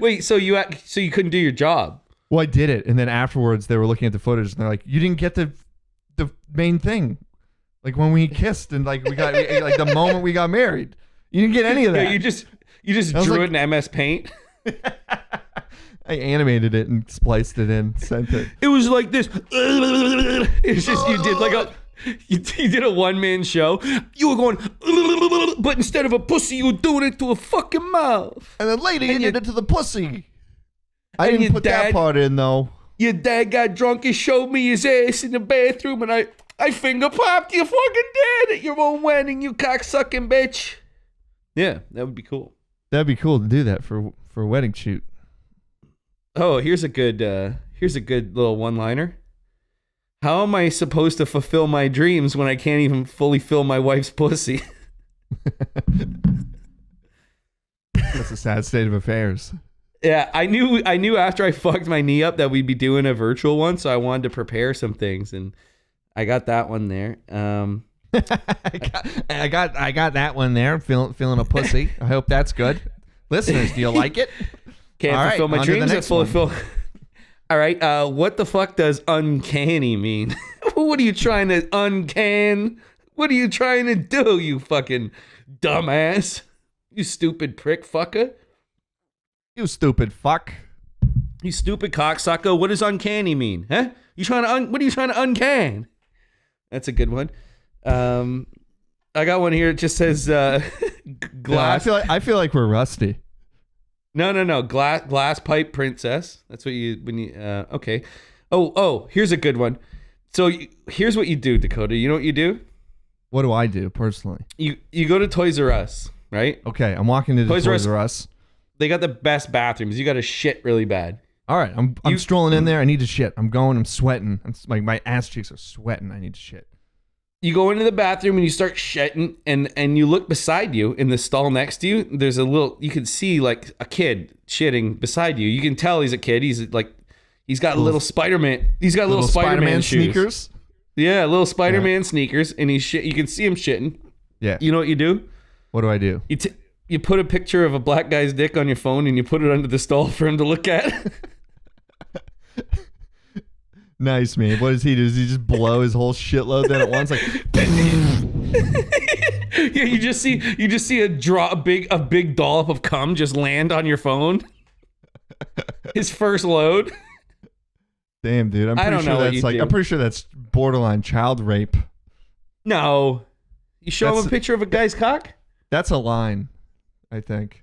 [SPEAKER 5] Wait, so you couldn't do your job?
[SPEAKER 4] Well, I did it. And then afterwards they were looking at the footage and they're like, you didn't get the main thing. Like when we kissed and like we got like the moment we got married. You didn't get any of that.
[SPEAKER 5] Yeah, you just
[SPEAKER 4] I was
[SPEAKER 5] drew
[SPEAKER 4] like-
[SPEAKER 5] it in MS Paint.
[SPEAKER 4] I animated it and spliced it in, sent it.
[SPEAKER 5] It was like this. It's just you did like you did a one-man show. You were going, but instead of a pussy, you were doing it to a fucking mouth.
[SPEAKER 4] And then later you
[SPEAKER 5] And
[SPEAKER 4] did it to the pussy. I
[SPEAKER 5] and
[SPEAKER 4] didn't
[SPEAKER 5] your
[SPEAKER 4] put that
[SPEAKER 5] dad-
[SPEAKER 4] part in though.
[SPEAKER 5] Your dad got drunk and showed me his ass in the bathroom, and I finger popped your fucking dad at your own wedding, you cocksucking bitch. Yeah, that would be cool.
[SPEAKER 4] That'd be cool to do that for a wedding shoot.
[SPEAKER 5] Oh, here's a good little one-liner. How am I supposed to fulfill my dreams when I can't even fully fill my wife's pussy?
[SPEAKER 4] That's a sad state of affairs.
[SPEAKER 5] Yeah, I knew after I fucked my knee up that we'd be doing a virtual one, so I wanted to prepare some things, and I got that one there.
[SPEAKER 4] I got that one there. Feeling a pussy. I hope that's good. Listeners, do you like it?
[SPEAKER 5] Can't
[SPEAKER 4] All right,
[SPEAKER 5] fulfill my
[SPEAKER 4] on to the
[SPEAKER 5] dreams.
[SPEAKER 4] next
[SPEAKER 5] Fulfill. All right. What the fuck does uncanny mean? What are you trying to uncan? What are you trying to do, you fucking dumbass? You stupid prick fucker.
[SPEAKER 4] You stupid fuck.
[SPEAKER 5] You stupid cocksucker. What does uncanny mean? Huh? You trying to what are you trying to uncan? That's a good one. I got one here. It just says glass.
[SPEAKER 4] Yeah, I feel like we're rusty.
[SPEAKER 5] No. Glass pipe princess. That's what you okay. Oh, here's a good one. So here's what you do, Dakota. You know what you do?
[SPEAKER 4] What do I do personally?
[SPEAKER 5] You go to Toys R Us, right?
[SPEAKER 4] Okay, I'm walking into Toys R Us.
[SPEAKER 5] They got the best bathrooms. You got to shit really bad.
[SPEAKER 4] All right, I'm strolling in there. I need to shit. I'm sweating. My ass cheeks are sweating. I need to shit.
[SPEAKER 5] You go into the bathroom and you start shitting, and you look beside you in the stall next to you. There's you can see like a kid shitting beside you. You can tell he's a kid. He's got little Spider-Man. He's got little Spider-Man shoes.
[SPEAKER 4] Sneakers.
[SPEAKER 5] Yeah, little Spider-Man sneakers, and he's shit. You can see him shitting.
[SPEAKER 4] Yeah.
[SPEAKER 5] You know what you do?
[SPEAKER 4] What do I do?
[SPEAKER 5] You put a picture of a black guy's dick on your phone and you put it under the stall for him to look at.
[SPEAKER 4] Nice, man. What does he do? Does he just blow his whole shitload then at once? Like,
[SPEAKER 5] yeah, you just see a big dollop of cum just land on your phone. His first load.
[SPEAKER 4] Damn, dude. I'm pretty sure that's borderline child rape.
[SPEAKER 5] No. You show him a picture of a guy's cock?
[SPEAKER 4] That's a line, I think.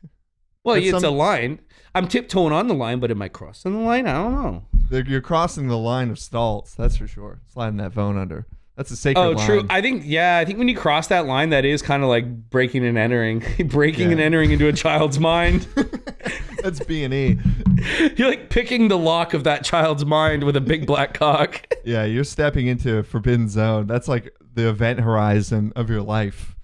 [SPEAKER 5] Well, it's a line. I'm tiptoeing on the line, but am I crossing the line? I don't know.
[SPEAKER 4] You're crossing the line of stalls, that's for sure. Sliding that phone under. That's a sacred line.
[SPEAKER 5] Oh, true. I think when you cross that line, that is kind of like breaking and entering. And entering into a child's mind.
[SPEAKER 4] That's B&E.
[SPEAKER 5] You're like picking the lock of that child's mind with a big black cock.
[SPEAKER 4] Yeah, you're stepping into a forbidden zone. That's like the event horizon of your life.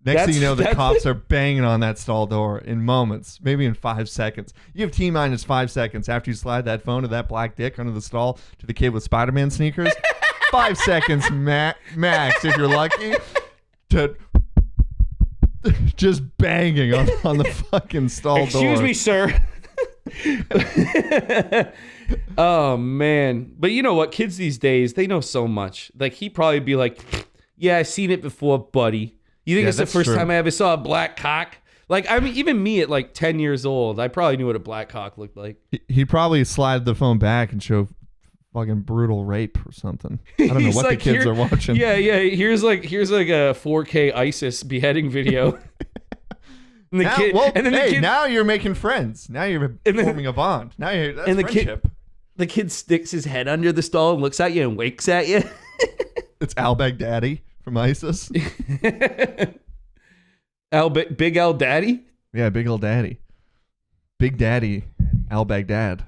[SPEAKER 4] Next thing you know, the cops are banging on that stall door in moments, maybe in 5 seconds. You have T-minus 5 seconds after you slide that phone to that black dick under the stall to the kid with Spider-Man sneakers. 5 seconds max, if you're lucky, to just banging on the fucking stall door.
[SPEAKER 5] Excuse me, sir. Oh, man. But you know what? Kids these days, they know so much. Like, he'd probably be like, yeah, I've seen it before, buddy. You think it's the first time I ever saw a black cock? Like, I mean, even me at like 10 years old, I probably knew what a black cock looked like.
[SPEAKER 4] He'd probably slide the phone back and show fucking brutal rape or something. I don't know what the kids are watching.
[SPEAKER 5] Yeah. Here's like a 4K ISIS beheading video. And the kid,
[SPEAKER 4] now you're making friends. Now you're forming a bond. That's friendship.
[SPEAKER 5] The kid sticks his head under the stall and looks at you and winks at you.
[SPEAKER 4] It's Al Baghdadi from ISIS.
[SPEAKER 5] Big Al Daddy?
[SPEAKER 4] Yeah, Big Al Daddy. Big Daddy Al Baghdad.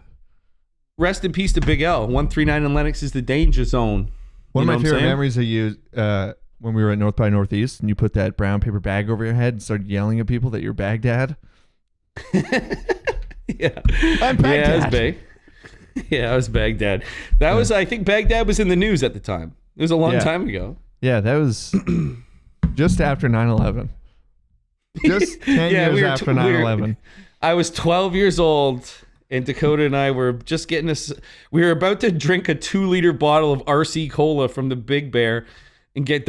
[SPEAKER 5] Rest in peace to Big L. 139 in Lennox is the danger zone.
[SPEAKER 4] One of my favorite memories of you when we were at North by Northeast and you put that brown paper bag over your head and started yelling at people that you're Baghdad.
[SPEAKER 5] Yeah.
[SPEAKER 4] I'm Baghdad.
[SPEAKER 5] Yeah, I was big. Yeah, I was Baghdad. I think Baghdad was in the news at the time. It was a long time ago.
[SPEAKER 4] Yeah, that was just after 9/11. Just 10 years after 9/11.
[SPEAKER 5] I was 12 years old, and Dakota and I were just we were about to drink a 2-liter bottle of RC Cola from the Big Bear and get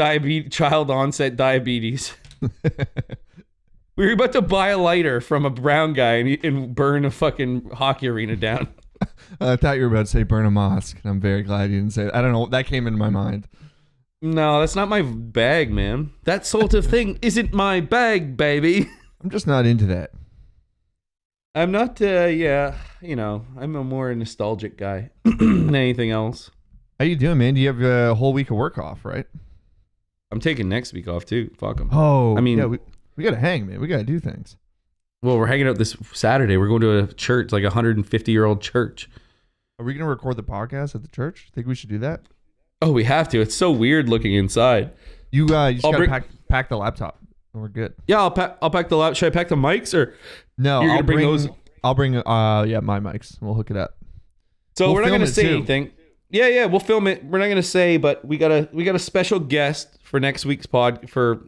[SPEAKER 5] child onset diabetes. We were about to buy a lighter from a brown guy and burn a fucking hockey arena down.
[SPEAKER 4] I thought you were about to say burn a mosque, and I'm very glad you didn't say it. I don't know. That came into my mind.
[SPEAKER 5] No, that's not my bag, man. That sort of thing isn't my bag, baby.
[SPEAKER 4] I'm just not into that.
[SPEAKER 5] I'm not, I'm a more nostalgic guy than anything else.
[SPEAKER 4] How you doing, man? Do you have a whole week of work off, right?
[SPEAKER 5] I'm taking next week off, too. Fuck them.
[SPEAKER 4] Oh, I mean, yeah, we got to hang, man. We got to do things.
[SPEAKER 5] Well, we're hanging out this Saturday. We're going to a church, like a 150-year-old church.
[SPEAKER 4] Are we going to record the podcast at the church? Think we should do that?
[SPEAKER 5] Oh, we have to. It's so weird looking inside.
[SPEAKER 4] You just got to pack the laptop, and we're good.
[SPEAKER 5] Yeah, I'll pack the laptop. Should I pack the mics or?
[SPEAKER 4] No,
[SPEAKER 5] you're gonna bring those.
[SPEAKER 4] I'll bring my mics. We'll hook it up.
[SPEAKER 5] So we're not going to say anything. Yeah, we'll film it. We're not going to say, but we got a special guest for next week's pod. We're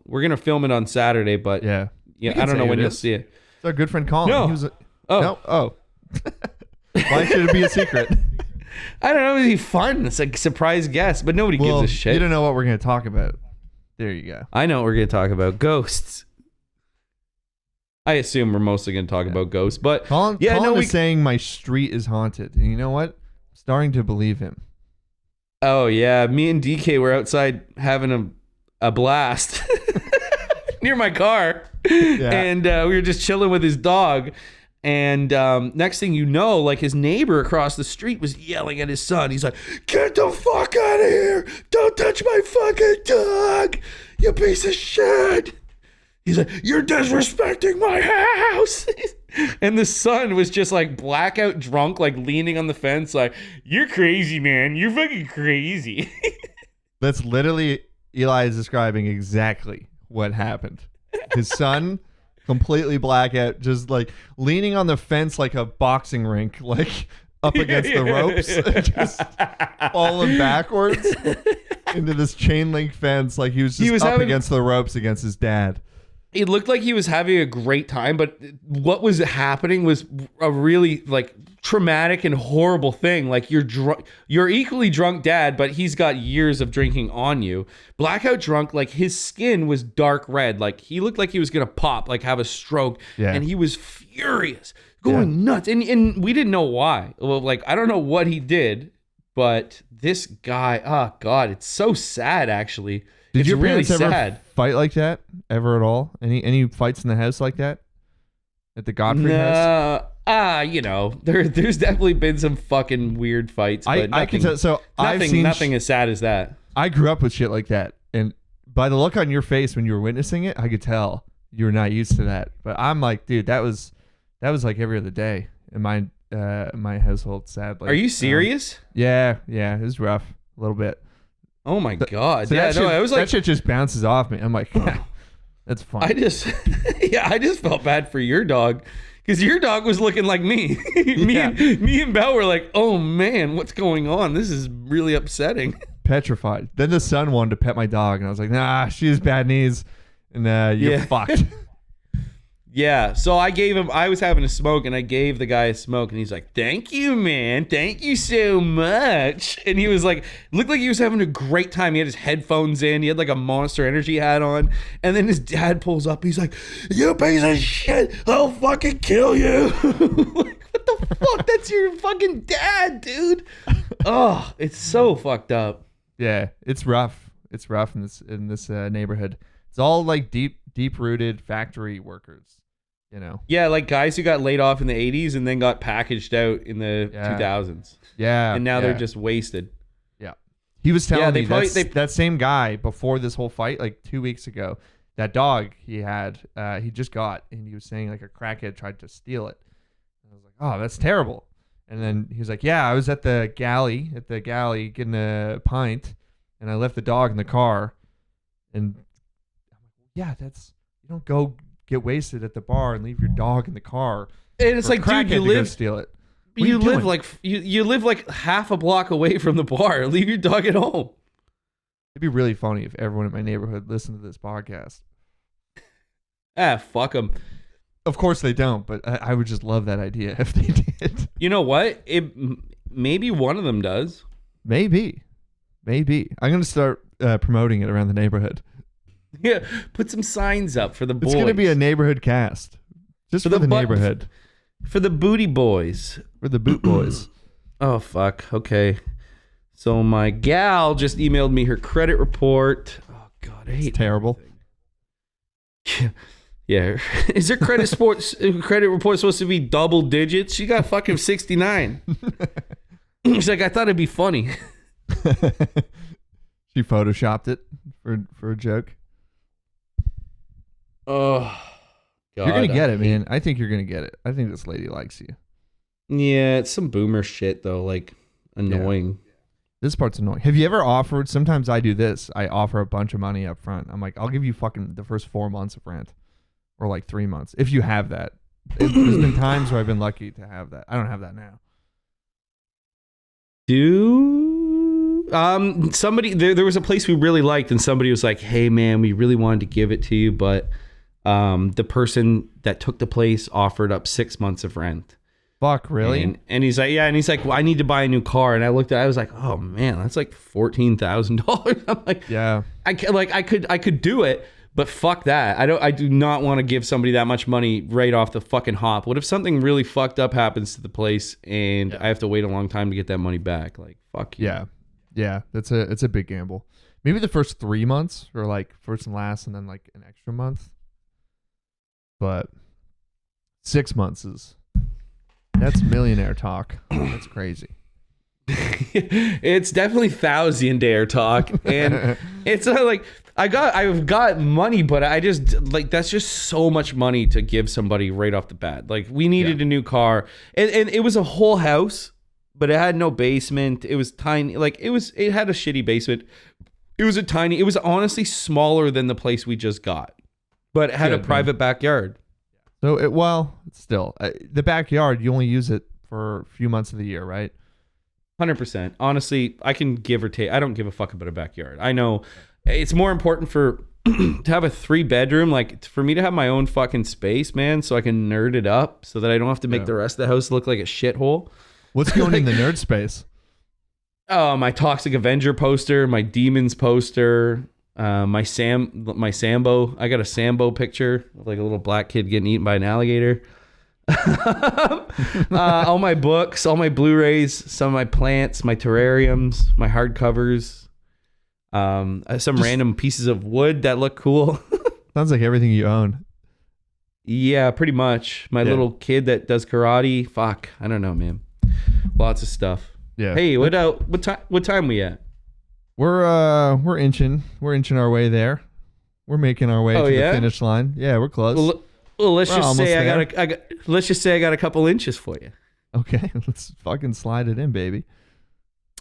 [SPEAKER 5] going to film it on Saturday, but yeah, I don't know when you'll see it.
[SPEAKER 4] It's our good friend Colin.
[SPEAKER 5] No.
[SPEAKER 4] Oh. Why should it be a secret?
[SPEAKER 5] I don't know. It'd be fun. It's like a surprise guest, but nobody gives a shit.
[SPEAKER 4] You don't know what we're going to talk about. There you go.
[SPEAKER 5] I know what we're going to talk about. Ghosts. I assume we're mostly going to talk about ghosts, but
[SPEAKER 4] Colin is saying my street is haunted. And you know what? I'm starting to believe him.
[SPEAKER 5] Oh, yeah. Me and DK were outside having a blast near my car. Yeah. And we were just chilling with his dog. And next thing you know, like his neighbor across the street was yelling at his son. He's like, "Get the fuck out of here! Don't touch my fucking dog, you piece of shit!" He's like, "You're disrespecting my house." And the son was just like blackout drunk, like leaning on the fence, like, "You're crazy, man. You're fucking crazy."
[SPEAKER 4] That's literally Eli is describing exactly what happened. His son completely blackout, just like leaning on the fence like a boxing rink, like up against the ropes, just falling backwards into this chain link fence, like he was just up against the ropes against his dad.
[SPEAKER 5] It looked like he was having a great time, but what was happening was a really like traumatic and horrible thing. Like you're equally drunk dad, but he's got years of drinking on you. Blackout drunk, like his skin was dark red. Like he looked like he was gonna pop, like have a stroke.
[SPEAKER 4] Yeah.
[SPEAKER 5] And he was furious, going nuts. And we didn't know why. Well, like I don't know what he did, but this guy, oh God, it's so sad actually.
[SPEAKER 4] Did
[SPEAKER 5] it's
[SPEAKER 4] your
[SPEAKER 5] really
[SPEAKER 4] parents ever
[SPEAKER 5] sad.
[SPEAKER 4] fight like that ever at all? Any fights in the house like that? At the Godfrey house?
[SPEAKER 5] You know, there's definitely been some fucking weird fights, but
[SPEAKER 4] I can tell. So I've seen
[SPEAKER 5] nothing as sad as that.
[SPEAKER 4] I grew up with shit like that, and by the look on your face when you were witnessing it, I could tell you were not used to that. But I'm like, dude, that was like every other day in my household. Sadly,
[SPEAKER 5] Are you serious?
[SPEAKER 4] Yeah, it was rough a little bit.
[SPEAKER 5] Oh my God!
[SPEAKER 4] So
[SPEAKER 5] Yeah, no, I was like,
[SPEAKER 4] that shit just bounces off me. I'm like, that's fine.
[SPEAKER 5] I just felt bad for your dog because your dog was looking like me. me and Belle were like, oh man, what's going on? This is really upsetting.
[SPEAKER 4] Petrified. Then the son wanted to pet my dog, and I was like, nah, she has bad knees, and you're fucked.
[SPEAKER 5] Yeah, so I was having a smoke, and I gave the guy a smoke, and he's like, "Thank you, man. Thank you so much." And he was like, looked like he was having a great time. He had his headphones in. He had like a Monster Energy hat on. And then his dad pulls up. He's like, "You piece of shit. I'll fucking kill you." Like, what the fuck? That's your fucking dad, dude. Oh, it's so fucked up.
[SPEAKER 4] Yeah, it's rough. It's rough in this neighborhood. It's all like deep rooted factory workers. You know.
[SPEAKER 5] Yeah, like guys who got laid off in the 80s and then got packaged out in the 2000s.
[SPEAKER 4] Yeah.
[SPEAKER 5] And now they're just wasted.
[SPEAKER 4] Yeah. He was telling me
[SPEAKER 5] that
[SPEAKER 4] same guy before this whole fight, like 2 weeks ago, that dog he had, he just got, and he was saying like a crackhead tried to steal it. And I was like, oh, that's terrible. And then he was like, yeah, I was at the galley getting a pint, and I left the dog in the car. And I'm like, yeah, you don't go get wasted at the bar and leave your dog in the car.
[SPEAKER 5] And it's like, dude, you
[SPEAKER 4] steal it.
[SPEAKER 5] You live like half a block away from the bar. Leave your dog at home.
[SPEAKER 4] It'd be really funny if everyone in my neighborhood listened to this podcast.
[SPEAKER 5] Fuck them.
[SPEAKER 4] Of course they don't, but I would just love that idea if they did.
[SPEAKER 5] You know what? Maybe one of them does.
[SPEAKER 4] Maybe. I'm gonna start promoting it around the neighborhood.
[SPEAKER 5] Yeah, put some signs up for the boys.
[SPEAKER 4] It's going to be a neighborhood cast. Just for the neighborhood.
[SPEAKER 5] For the booty boys.
[SPEAKER 4] For the boot boys.
[SPEAKER 5] Oh, fuck. Okay. So my gal just emailed me her credit report. Oh, God. I hate
[SPEAKER 4] terrible.
[SPEAKER 5] Yeah. Is her credit report supposed to be double digits? She got fucking 69. She's like, I thought it'd be funny.
[SPEAKER 4] She photoshopped it for a joke.
[SPEAKER 5] Oh, God.
[SPEAKER 4] You're going to get it, man. I think you're going to get it. I think this lady likes you.
[SPEAKER 5] Yeah, it's some boomer shit, though. Like, annoying.
[SPEAKER 4] Yeah. This part's annoying. Have you ever offered? Sometimes I do this. I offer a bunch of money up front. I'm like, I'll give you fucking the first 4 months of rent. Or like 3 months. If you have that. There's been times where I've been lucky to have that. I don't have that now.
[SPEAKER 5] Somebody there was a place we really liked, and somebody was like, "Hey man, we really wanted to give it to you, but the person that took the place offered up 6 months of rent."
[SPEAKER 4] Fuck, really?
[SPEAKER 5] And he's like, yeah, and he's like, well, I need to buy a new car, and I was like, oh man, that's like $14,000. I'm like,
[SPEAKER 4] yeah,
[SPEAKER 5] I could do it, but fuck that. I do not want to give somebody that much money right off the fucking hop. What if something really fucked up happens to the place and I have to wait a long time to get that money back? Like, fuck you.
[SPEAKER 4] Yeah, it's a big gamble. Maybe the first 3 months, or like first and last, and then like an extra month. But 6 months is That's millionaire talk. That's crazy.
[SPEAKER 5] It's definitely thousandaire talk, and it's like I've got money, but I just like that's just so much money to give somebody right off the bat. Like we needed a new car, and it was a whole house, but it had no basement. It was tiny, like it had a shitty basement. It was honestly smaller than the place we just got, but it had a private backyard.
[SPEAKER 4] So still the backyard, you only use it for a few months of the year, right?
[SPEAKER 5] 100%. Honestly, I can give or take. I don't give a fuck about a backyard. I know it's more important for to have a 3-bedroom, like for me to have my own fucking space, man, so I can nerd it up so that I don't have to make the rest of the house look like a shithole.
[SPEAKER 4] What's going in the nerd space?
[SPEAKER 5] Oh, my Toxic Avenger poster, my Demons poster, my Sambo. I got a Sambo picture of like a little black kid getting eaten by an alligator. All my books, all my Blu-rays, some of my plants, my terrariums, my hardcovers, some random pieces of wood that look cool.
[SPEAKER 4] Sounds like everything you own.
[SPEAKER 5] Yeah, pretty much. My little kid that does karate. Fuck, I don't know, man. Lots of stuff.
[SPEAKER 4] Yeah.
[SPEAKER 5] Hey, what time we at?
[SPEAKER 4] We're inching our way there. We're making our way to the finish line. Yeah, we're close.
[SPEAKER 5] Well, let's just say I got a couple inches for you.
[SPEAKER 4] Okay, let's fucking slide it in, baby.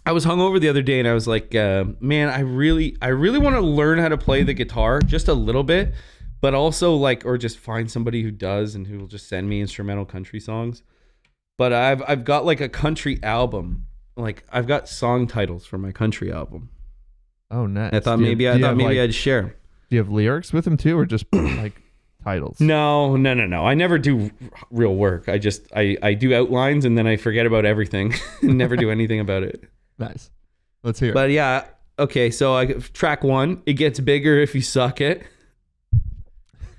[SPEAKER 5] I was hungover the other day and I was like, man, I really want to learn how to play the guitar just a little bit, but also like, or just find somebody who does and who will just send me instrumental country songs. But I've got like a country album. Like I've got song titles for my country album.
[SPEAKER 4] Oh, nice.
[SPEAKER 5] I thought maybe I'd share.
[SPEAKER 4] Do you have lyrics with them too, or just like titles?
[SPEAKER 5] No. I never do real work. I do outlines and then I forget about everything and never do anything about it.
[SPEAKER 4] Nice. Let's hear it.
[SPEAKER 5] But yeah, okay. So track 1, It Gets Bigger If You Suck It.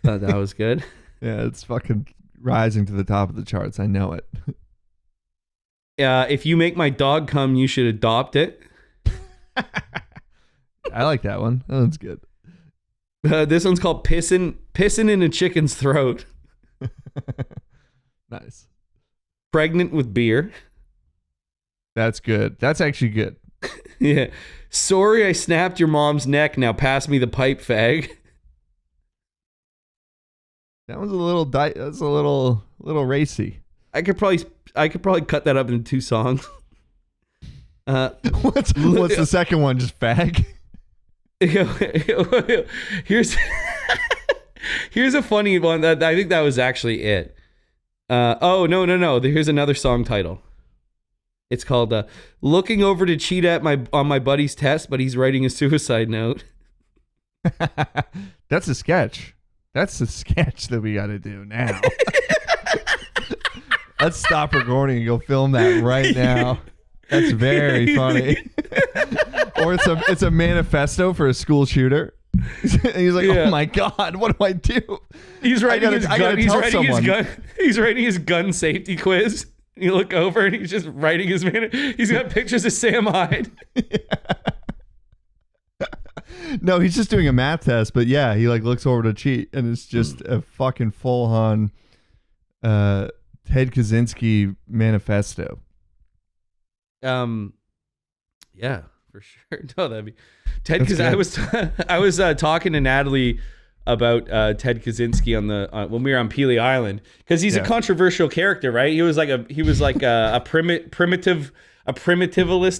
[SPEAKER 5] Thought that was good.
[SPEAKER 4] Yeah, it's fucking rising to the top of the charts. I know it.
[SPEAKER 5] If You Make My Dog Come, You Should Adopt It.
[SPEAKER 4] I like that one. That one's good.
[SPEAKER 5] This one's called Pissin' in a Chicken's Throat.
[SPEAKER 4] Nice.
[SPEAKER 5] Pregnant with Beer.
[SPEAKER 4] That's good. That's actually good.
[SPEAKER 5] Yeah. Sorry I snapped your mom's neck. Now pass me the pipe, fag.
[SPEAKER 4] That one's that's a little racy.
[SPEAKER 5] I could probably cut that up into 2 songs.
[SPEAKER 4] What's the second one? Just fag?
[SPEAKER 5] Here's a funny one that I think that was actually it. No. Here's another song title. It's called Looking Over to Cheat on my buddy's test, but he's writing a suicide note.
[SPEAKER 4] That's a sketch. That's a sketch that we got to do now. Let's stop recording and go film that right now. That's very funny. Or it's a manifesto for a school shooter. And he's like, oh my God, what do I do?
[SPEAKER 5] He's writing He's writing his gun safety quiz. You look over and he's just writing his he's got pictures of Sam Hyde.
[SPEAKER 4] No, he's just doing a math test, but yeah, he like looks over to cheat and it's just a fucking full on Ted Kaczynski manifesto.
[SPEAKER 5] Yeah, for sure. No, that'd be Ted, because I was talking to Natalie about Ted Kaczynski on the when we were on Pelee Island, because he's a controversial character, right? He was like a primitivist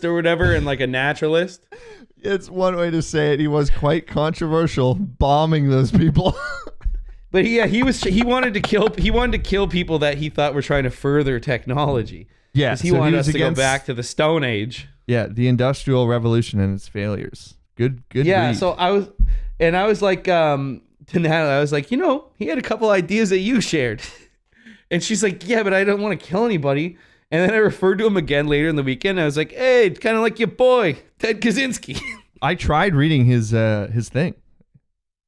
[SPEAKER 5] or whatever, and like a naturalist.
[SPEAKER 4] It's one way to say it. He was quite controversial, bombing those people.
[SPEAKER 5] But he wanted to kill people that he thought were trying to further technology.
[SPEAKER 4] Yeah,
[SPEAKER 5] he wanted us to go back to the Stone Age.
[SPEAKER 4] Yeah, the Industrial Revolution and its failures. Good.
[SPEAKER 5] Yeah,
[SPEAKER 4] read.
[SPEAKER 5] so I was like, to Natalie, I was like, he had a couple ideas that you shared, and she's like, yeah, but I don't want to kill anybody. And then I referred to him again later in the weekend. I was like, hey, it's kind of like your boy Ted Kaczynski. I
[SPEAKER 4] tried reading his thing.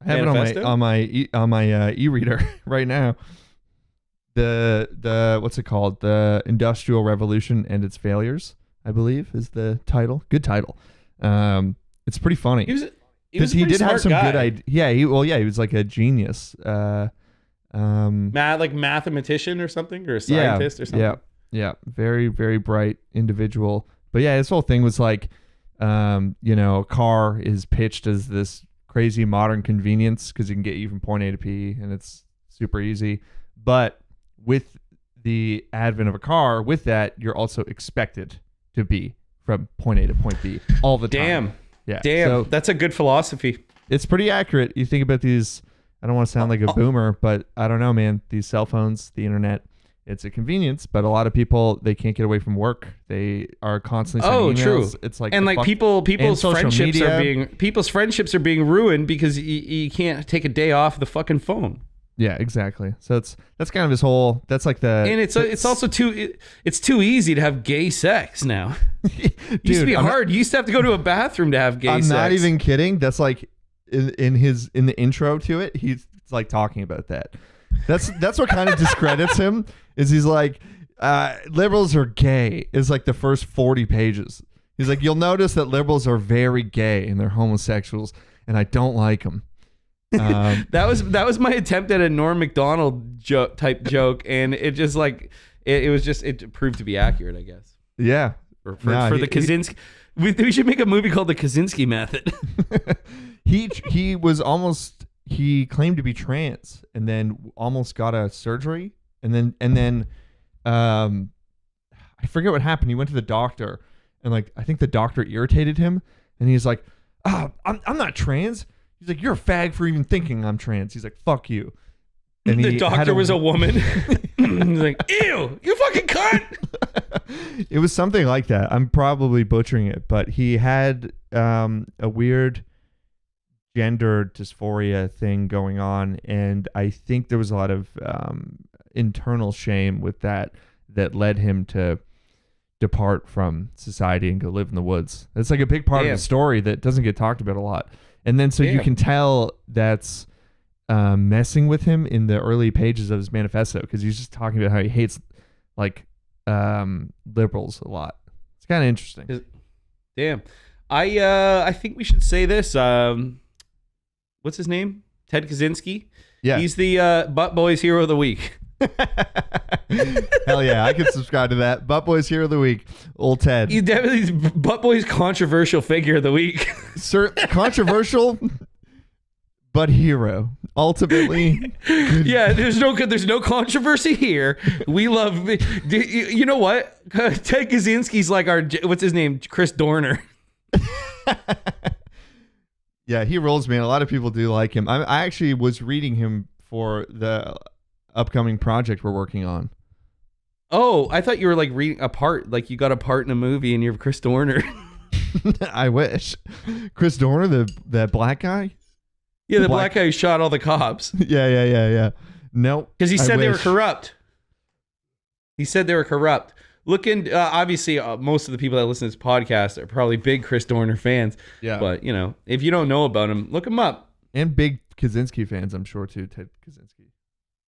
[SPEAKER 4] I have
[SPEAKER 5] Manifesto?
[SPEAKER 4] it on my e-reader right now. The what's it called? The Industrial Revolution and its Failures, I believe, is the title. Good title. It's pretty funny because he did have some good ideas. Yeah, he was like a genius.
[SPEAKER 5] Like mathematician or something, or a scientist or something.
[SPEAKER 4] Yeah. Yeah, very, very bright individual. But yeah, his whole thing was like, a car is pitched as this crazy modern convenience because it can get you from point A to P and it's super easy. But with the advent of a car, with that, you're also expected to be from point A to point B all the time.
[SPEAKER 5] Damn.
[SPEAKER 4] So
[SPEAKER 5] That's a good philosophy.
[SPEAKER 4] it's pretty accurate. You think about these, I don't want to sound like a boomer, but I don't know, man. These cell phones, the internet, it's a convenience, but a lot of people, they can't get away from work. They are constantly sending emails.
[SPEAKER 5] True.
[SPEAKER 4] It's like,
[SPEAKER 5] and like people's
[SPEAKER 4] social
[SPEAKER 5] friendships are being ruined because you can't take a day off the fucking phone.
[SPEAKER 4] Yeah, exactly. So that's kind of his whole. That's like the.
[SPEAKER 5] And it's also it's too easy to have gay sex now. It used to be hard. You used to have to go to a bathroom to have gay sex.
[SPEAKER 4] I'm not even kidding. That's like in the intro to it. He's like talking about that. That's what kind of discredits him. Is he's like liberals are gay. Is like the first 40 pages. He's like, you'll notice that liberals are very gay and they're homosexuals, and I don't like them.
[SPEAKER 5] That was my attempt at a Norm Macdonald type joke, and it just like it proved to be accurate, I guess.
[SPEAKER 4] Yeah,
[SPEAKER 5] For the Kaczynski, we should make a movie called The Kaczynski Method.
[SPEAKER 4] He claimed to be trans and then almost got a surgery, and then I forget what happened. He went to the doctor, and like I think the doctor irritated him, and he's like, I'm not trans. He's like, you're a fag for even thinking I'm trans. He's like, fuck you. And
[SPEAKER 5] the doctor was a woman. He's like, ew, you fucking cunt.
[SPEAKER 4] It was something like that. I'm probably butchering it, but he had a weird gender dysphoria thing going on, and I think there was a lot of internal shame with that led him to depart from society and go live in the woods. It's like a big part of the story that doesn't get talked about a lot. And then so you can tell that's messing with him in the early pages of his manifesto, because he's just talking about how he hates like liberals a lot. It's kind of interesting.
[SPEAKER 5] Damn. I think we should say this. What's his name? Ted Kaczynski.
[SPEAKER 4] Yeah.
[SPEAKER 5] He's the Butt Boys Hero of the Week.
[SPEAKER 4] Hell yeah, I could subscribe to that. Butt Boys Hero of the Week, old Ted.
[SPEAKER 5] He's definitely Butt Boys Controversial Figure of the Week.
[SPEAKER 4] Sir, controversial, but hero. Ultimately,
[SPEAKER 5] yeah. There's no controversy here. We love. You know what? Ted Kaczynski's like our. What's his name? Chris Dorner.
[SPEAKER 4] Yeah, he rolls, man. A lot of people do like him. I actually was reading him for the upcoming project we're working on.
[SPEAKER 5] Oh, I thought you were like reading a part, like you got a part in a movie and you're Chris Dorner.
[SPEAKER 4] I wish. Chris Dorner, the black guy?
[SPEAKER 5] Yeah, the black guy who shot all the cops.
[SPEAKER 4] Yeah. Nope.
[SPEAKER 5] Because he said they were corrupt. He said they were corrupt. Obviously, most of the people that listen to this podcast are probably big Chris Dorner fans. Yeah. But, if you don't know about him, look him up.
[SPEAKER 4] And big Kaczynski fans, I'm sure, too. Ted Kaczynski.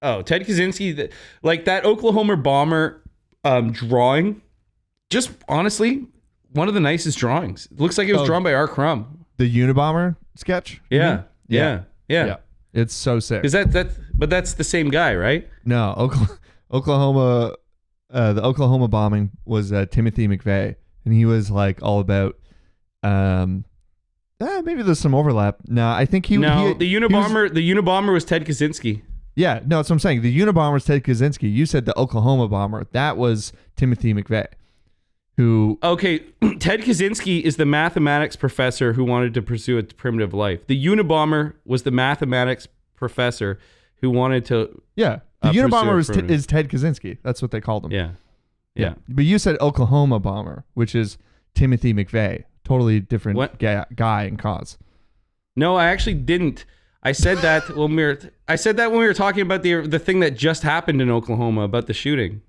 [SPEAKER 5] Oh, Ted Kaczynski, like that Oklahoma bomber drawing, just honestly, one of the nicest drawings. It looks like it was drawn by Art Crumb.
[SPEAKER 4] The Unabomber sketch?
[SPEAKER 5] Yeah.
[SPEAKER 4] It's so sick.
[SPEAKER 5] Is but that's the same guy, right?
[SPEAKER 4] No, Oklahoma, the Oklahoma bombing was Timothy McVeigh, and he was like all about, maybe there's some overlap. No, I think the Unabomber was Ted Kaczynski. Yeah, no, that's what I'm saying. The Unabomber was Ted Kaczynski. You said the Oklahoma bomber. That was Timothy McVeigh. Okay,
[SPEAKER 5] Ted Kaczynski is the mathematics professor who wanted to pursue a primitive life. The Unabomber was the mathematics professor who wanted to.
[SPEAKER 4] Yeah, the Unabomber is Ted Kaczynski. That's what they called him. Yeah. But you said Oklahoma bomber, which is Timothy McVeigh. Totally different guy and cause.
[SPEAKER 5] No, I actually didn't. I said that when we were talking about the thing that just happened in Oklahoma about the shooting.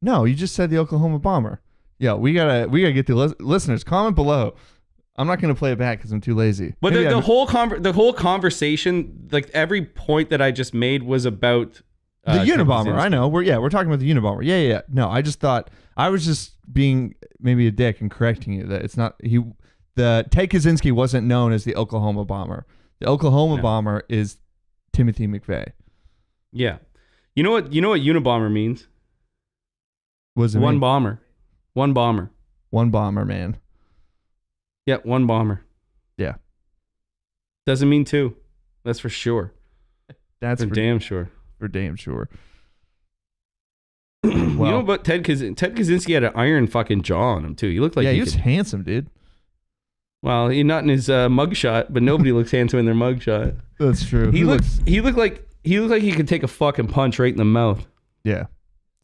[SPEAKER 4] No, you just said the Oklahoma bomber. Yeah, we gotta get the listeners. Comment below. I'm not gonna play it back because I'm too lazy.
[SPEAKER 5] But the whole conversation, like every point that I just made, was about
[SPEAKER 4] the Unabomber. I know. We're talking about the Unabomber. Yeah. No, I just thought I was just being maybe a dick and correcting you that it's not the Ted Kaczynski wasn't known as the Oklahoma bomber. The Oklahoma bomber is Timothy McVeigh.
[SPEAKER 5] Yeah. You know what Unabomber means?
[SPEAKER 4] Was it
[SPEAKER 5] One bomber. One bomber.
[SPEAKER 4] One bomber, man.
[SPEAKER 5] Yeah, one bomber.
[SPEAKER 4] Yeah.
[SPEAKER 5] Doesn't mean two. That's for sure.
[SPEAKER 4] That's
[SPEAKER 5] for damn sure.
[SPEAKER 4] For damn sure.
[SPEAKER 5] You know about Ted Kaczynski had an iron fucking jaw on him too. He looked like
[SPEAKER 4] he was handsome, dude.
[SPEAKER 5] Well, he's not in his mugshot, but nobody looks handsome in their mugshot.
[SPEAKER 4] That's true.
[SPEAKER 5] He looked like he could take a fucking punch right in the mouth.
[SPEAKER 4] Yeah.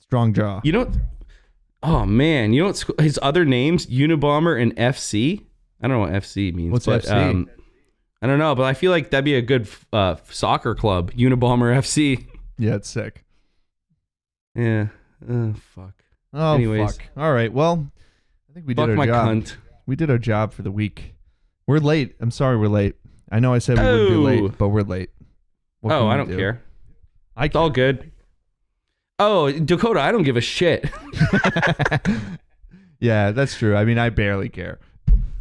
[SPEAKER 4] Strong jaw.
[SPEAKER 5] You know, oh man, you know what his other names? Unabomber and FC. I don't know what FC means.
[SPEAKER 4] What's FC?
[SPEAKER 5] I don't know, but I feel like that'd be a good soccer club. Unabomber FC.
[SPEAKER 4] Yeah, it's sick.
[SPEAKER 5] Yeah. Oh fuck.
[SPEAKER 4] Oh
[SPEAKER 5] Anyways.
[SPEAKER 4] fuck. All right. Well, I think we did
[SPEAKER 5] Fuck
[SPEAKER 4] our
[SPEAKER 5] my
[SPEAKER 4] job.
[SPEAKER 5] cunt.
[SPEAKER 4] We did our job for the week. We're late. I'm sorry we're late. I know I said we wouldn't be late, but we're late. What can
[SPEAKER 5] Oh,
[SPEAKER 4] we
[SPEAKER 5] I don't
[SPEAKER 4] do?
[SPEAKER 5] care.
[SPEAKER 4] It's
[SPEAKER 5] all good. Oh, Dakota, I don't give a shit.
[SPEAKER 4] Yeah, that's true. I mean, I barely care.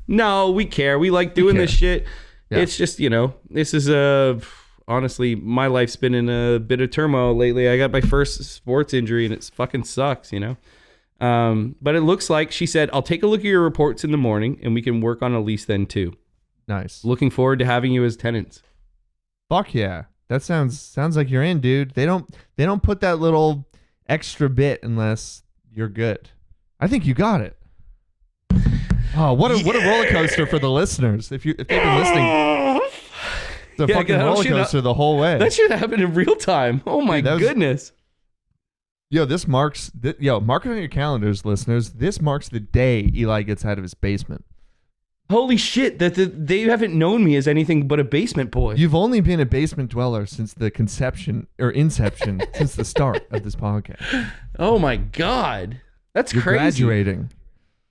[SPEAKER 5] No, we care. We like doing this shit.
[SPEAKER 4] Yeah.
[SPEAKER 5] It's just, this is honestly, my life's been in a bit of turmoil lately. I got my first sports injury and it fucking sucks, But it looks like she said, I'll take a look at your reports in the morning and we can work on a lease then too.
[SPEAKER 4] Nice.
[SPEAKER 5] Looking forward to having you as tenants.
[SPEAKER 4] Fuck yeah. That sounds like you're in, dude. They don't put that little extra bit unless you're good. I think you got it. Oh, what a roller coaster for the listeners. If they've been listening, it's a fucking roller coaster the whole way.
[SPEAKER 5] That should happen in real time. Oh my goodness.
[SPEAKER 4] Yo, mark it on your calendars, listeners. This marks the day Eli gets out of his basement.
[SPEAKER 5] Holy shit, they haven't known me as anything but a basement boy.
[SPEAKER 4] You've only been a basement dweller since the inception, since the start of this podcast.
[SPEAKER 5] Oh my God. That's
[SPEAKER 4] You're
[SPEAKER 5] crazy.
[SPEAKER 4] Graduating.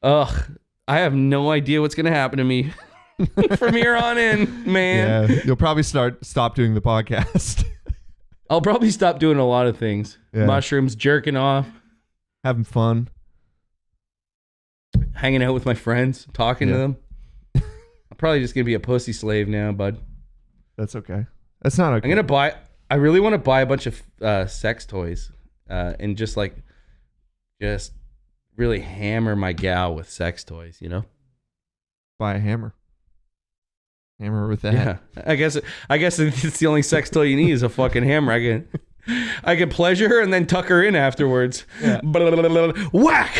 [SPEAKER 5] Ugh. I have no idea what's going to happen to me from here on in, man.
[SPEAKER 4] Yeah, you'll probably stop doing the podcast.
[SPEAKER 5] I'll probably stop doing a lot of things.
[SPEAKER 4] Yeah.
[SPEAKER 5] Mushrooms, jerking off.
[SPEAKER 4] Having fun.
[SPEAKER 5] Hanging out with my friends, talking to them. I'm probably just going to be a pussy slave now, bud.
[SPEAKER 4] That's okay. That's not okay.
[SPEAKER 5] I really want to buy a bunch of sex toys and just really hammer my gal with sex toys,
[SPEAKER 4] Buy a hammer. Hammer with that.
[SPEAKER 5] Yeah. I guess it's the only sex toy you need is a fucking hammer. I can pleasure her and then tuck her in afterwards.
[SPEAKER 4] Yeah.
[SPEAKER 5] Whack.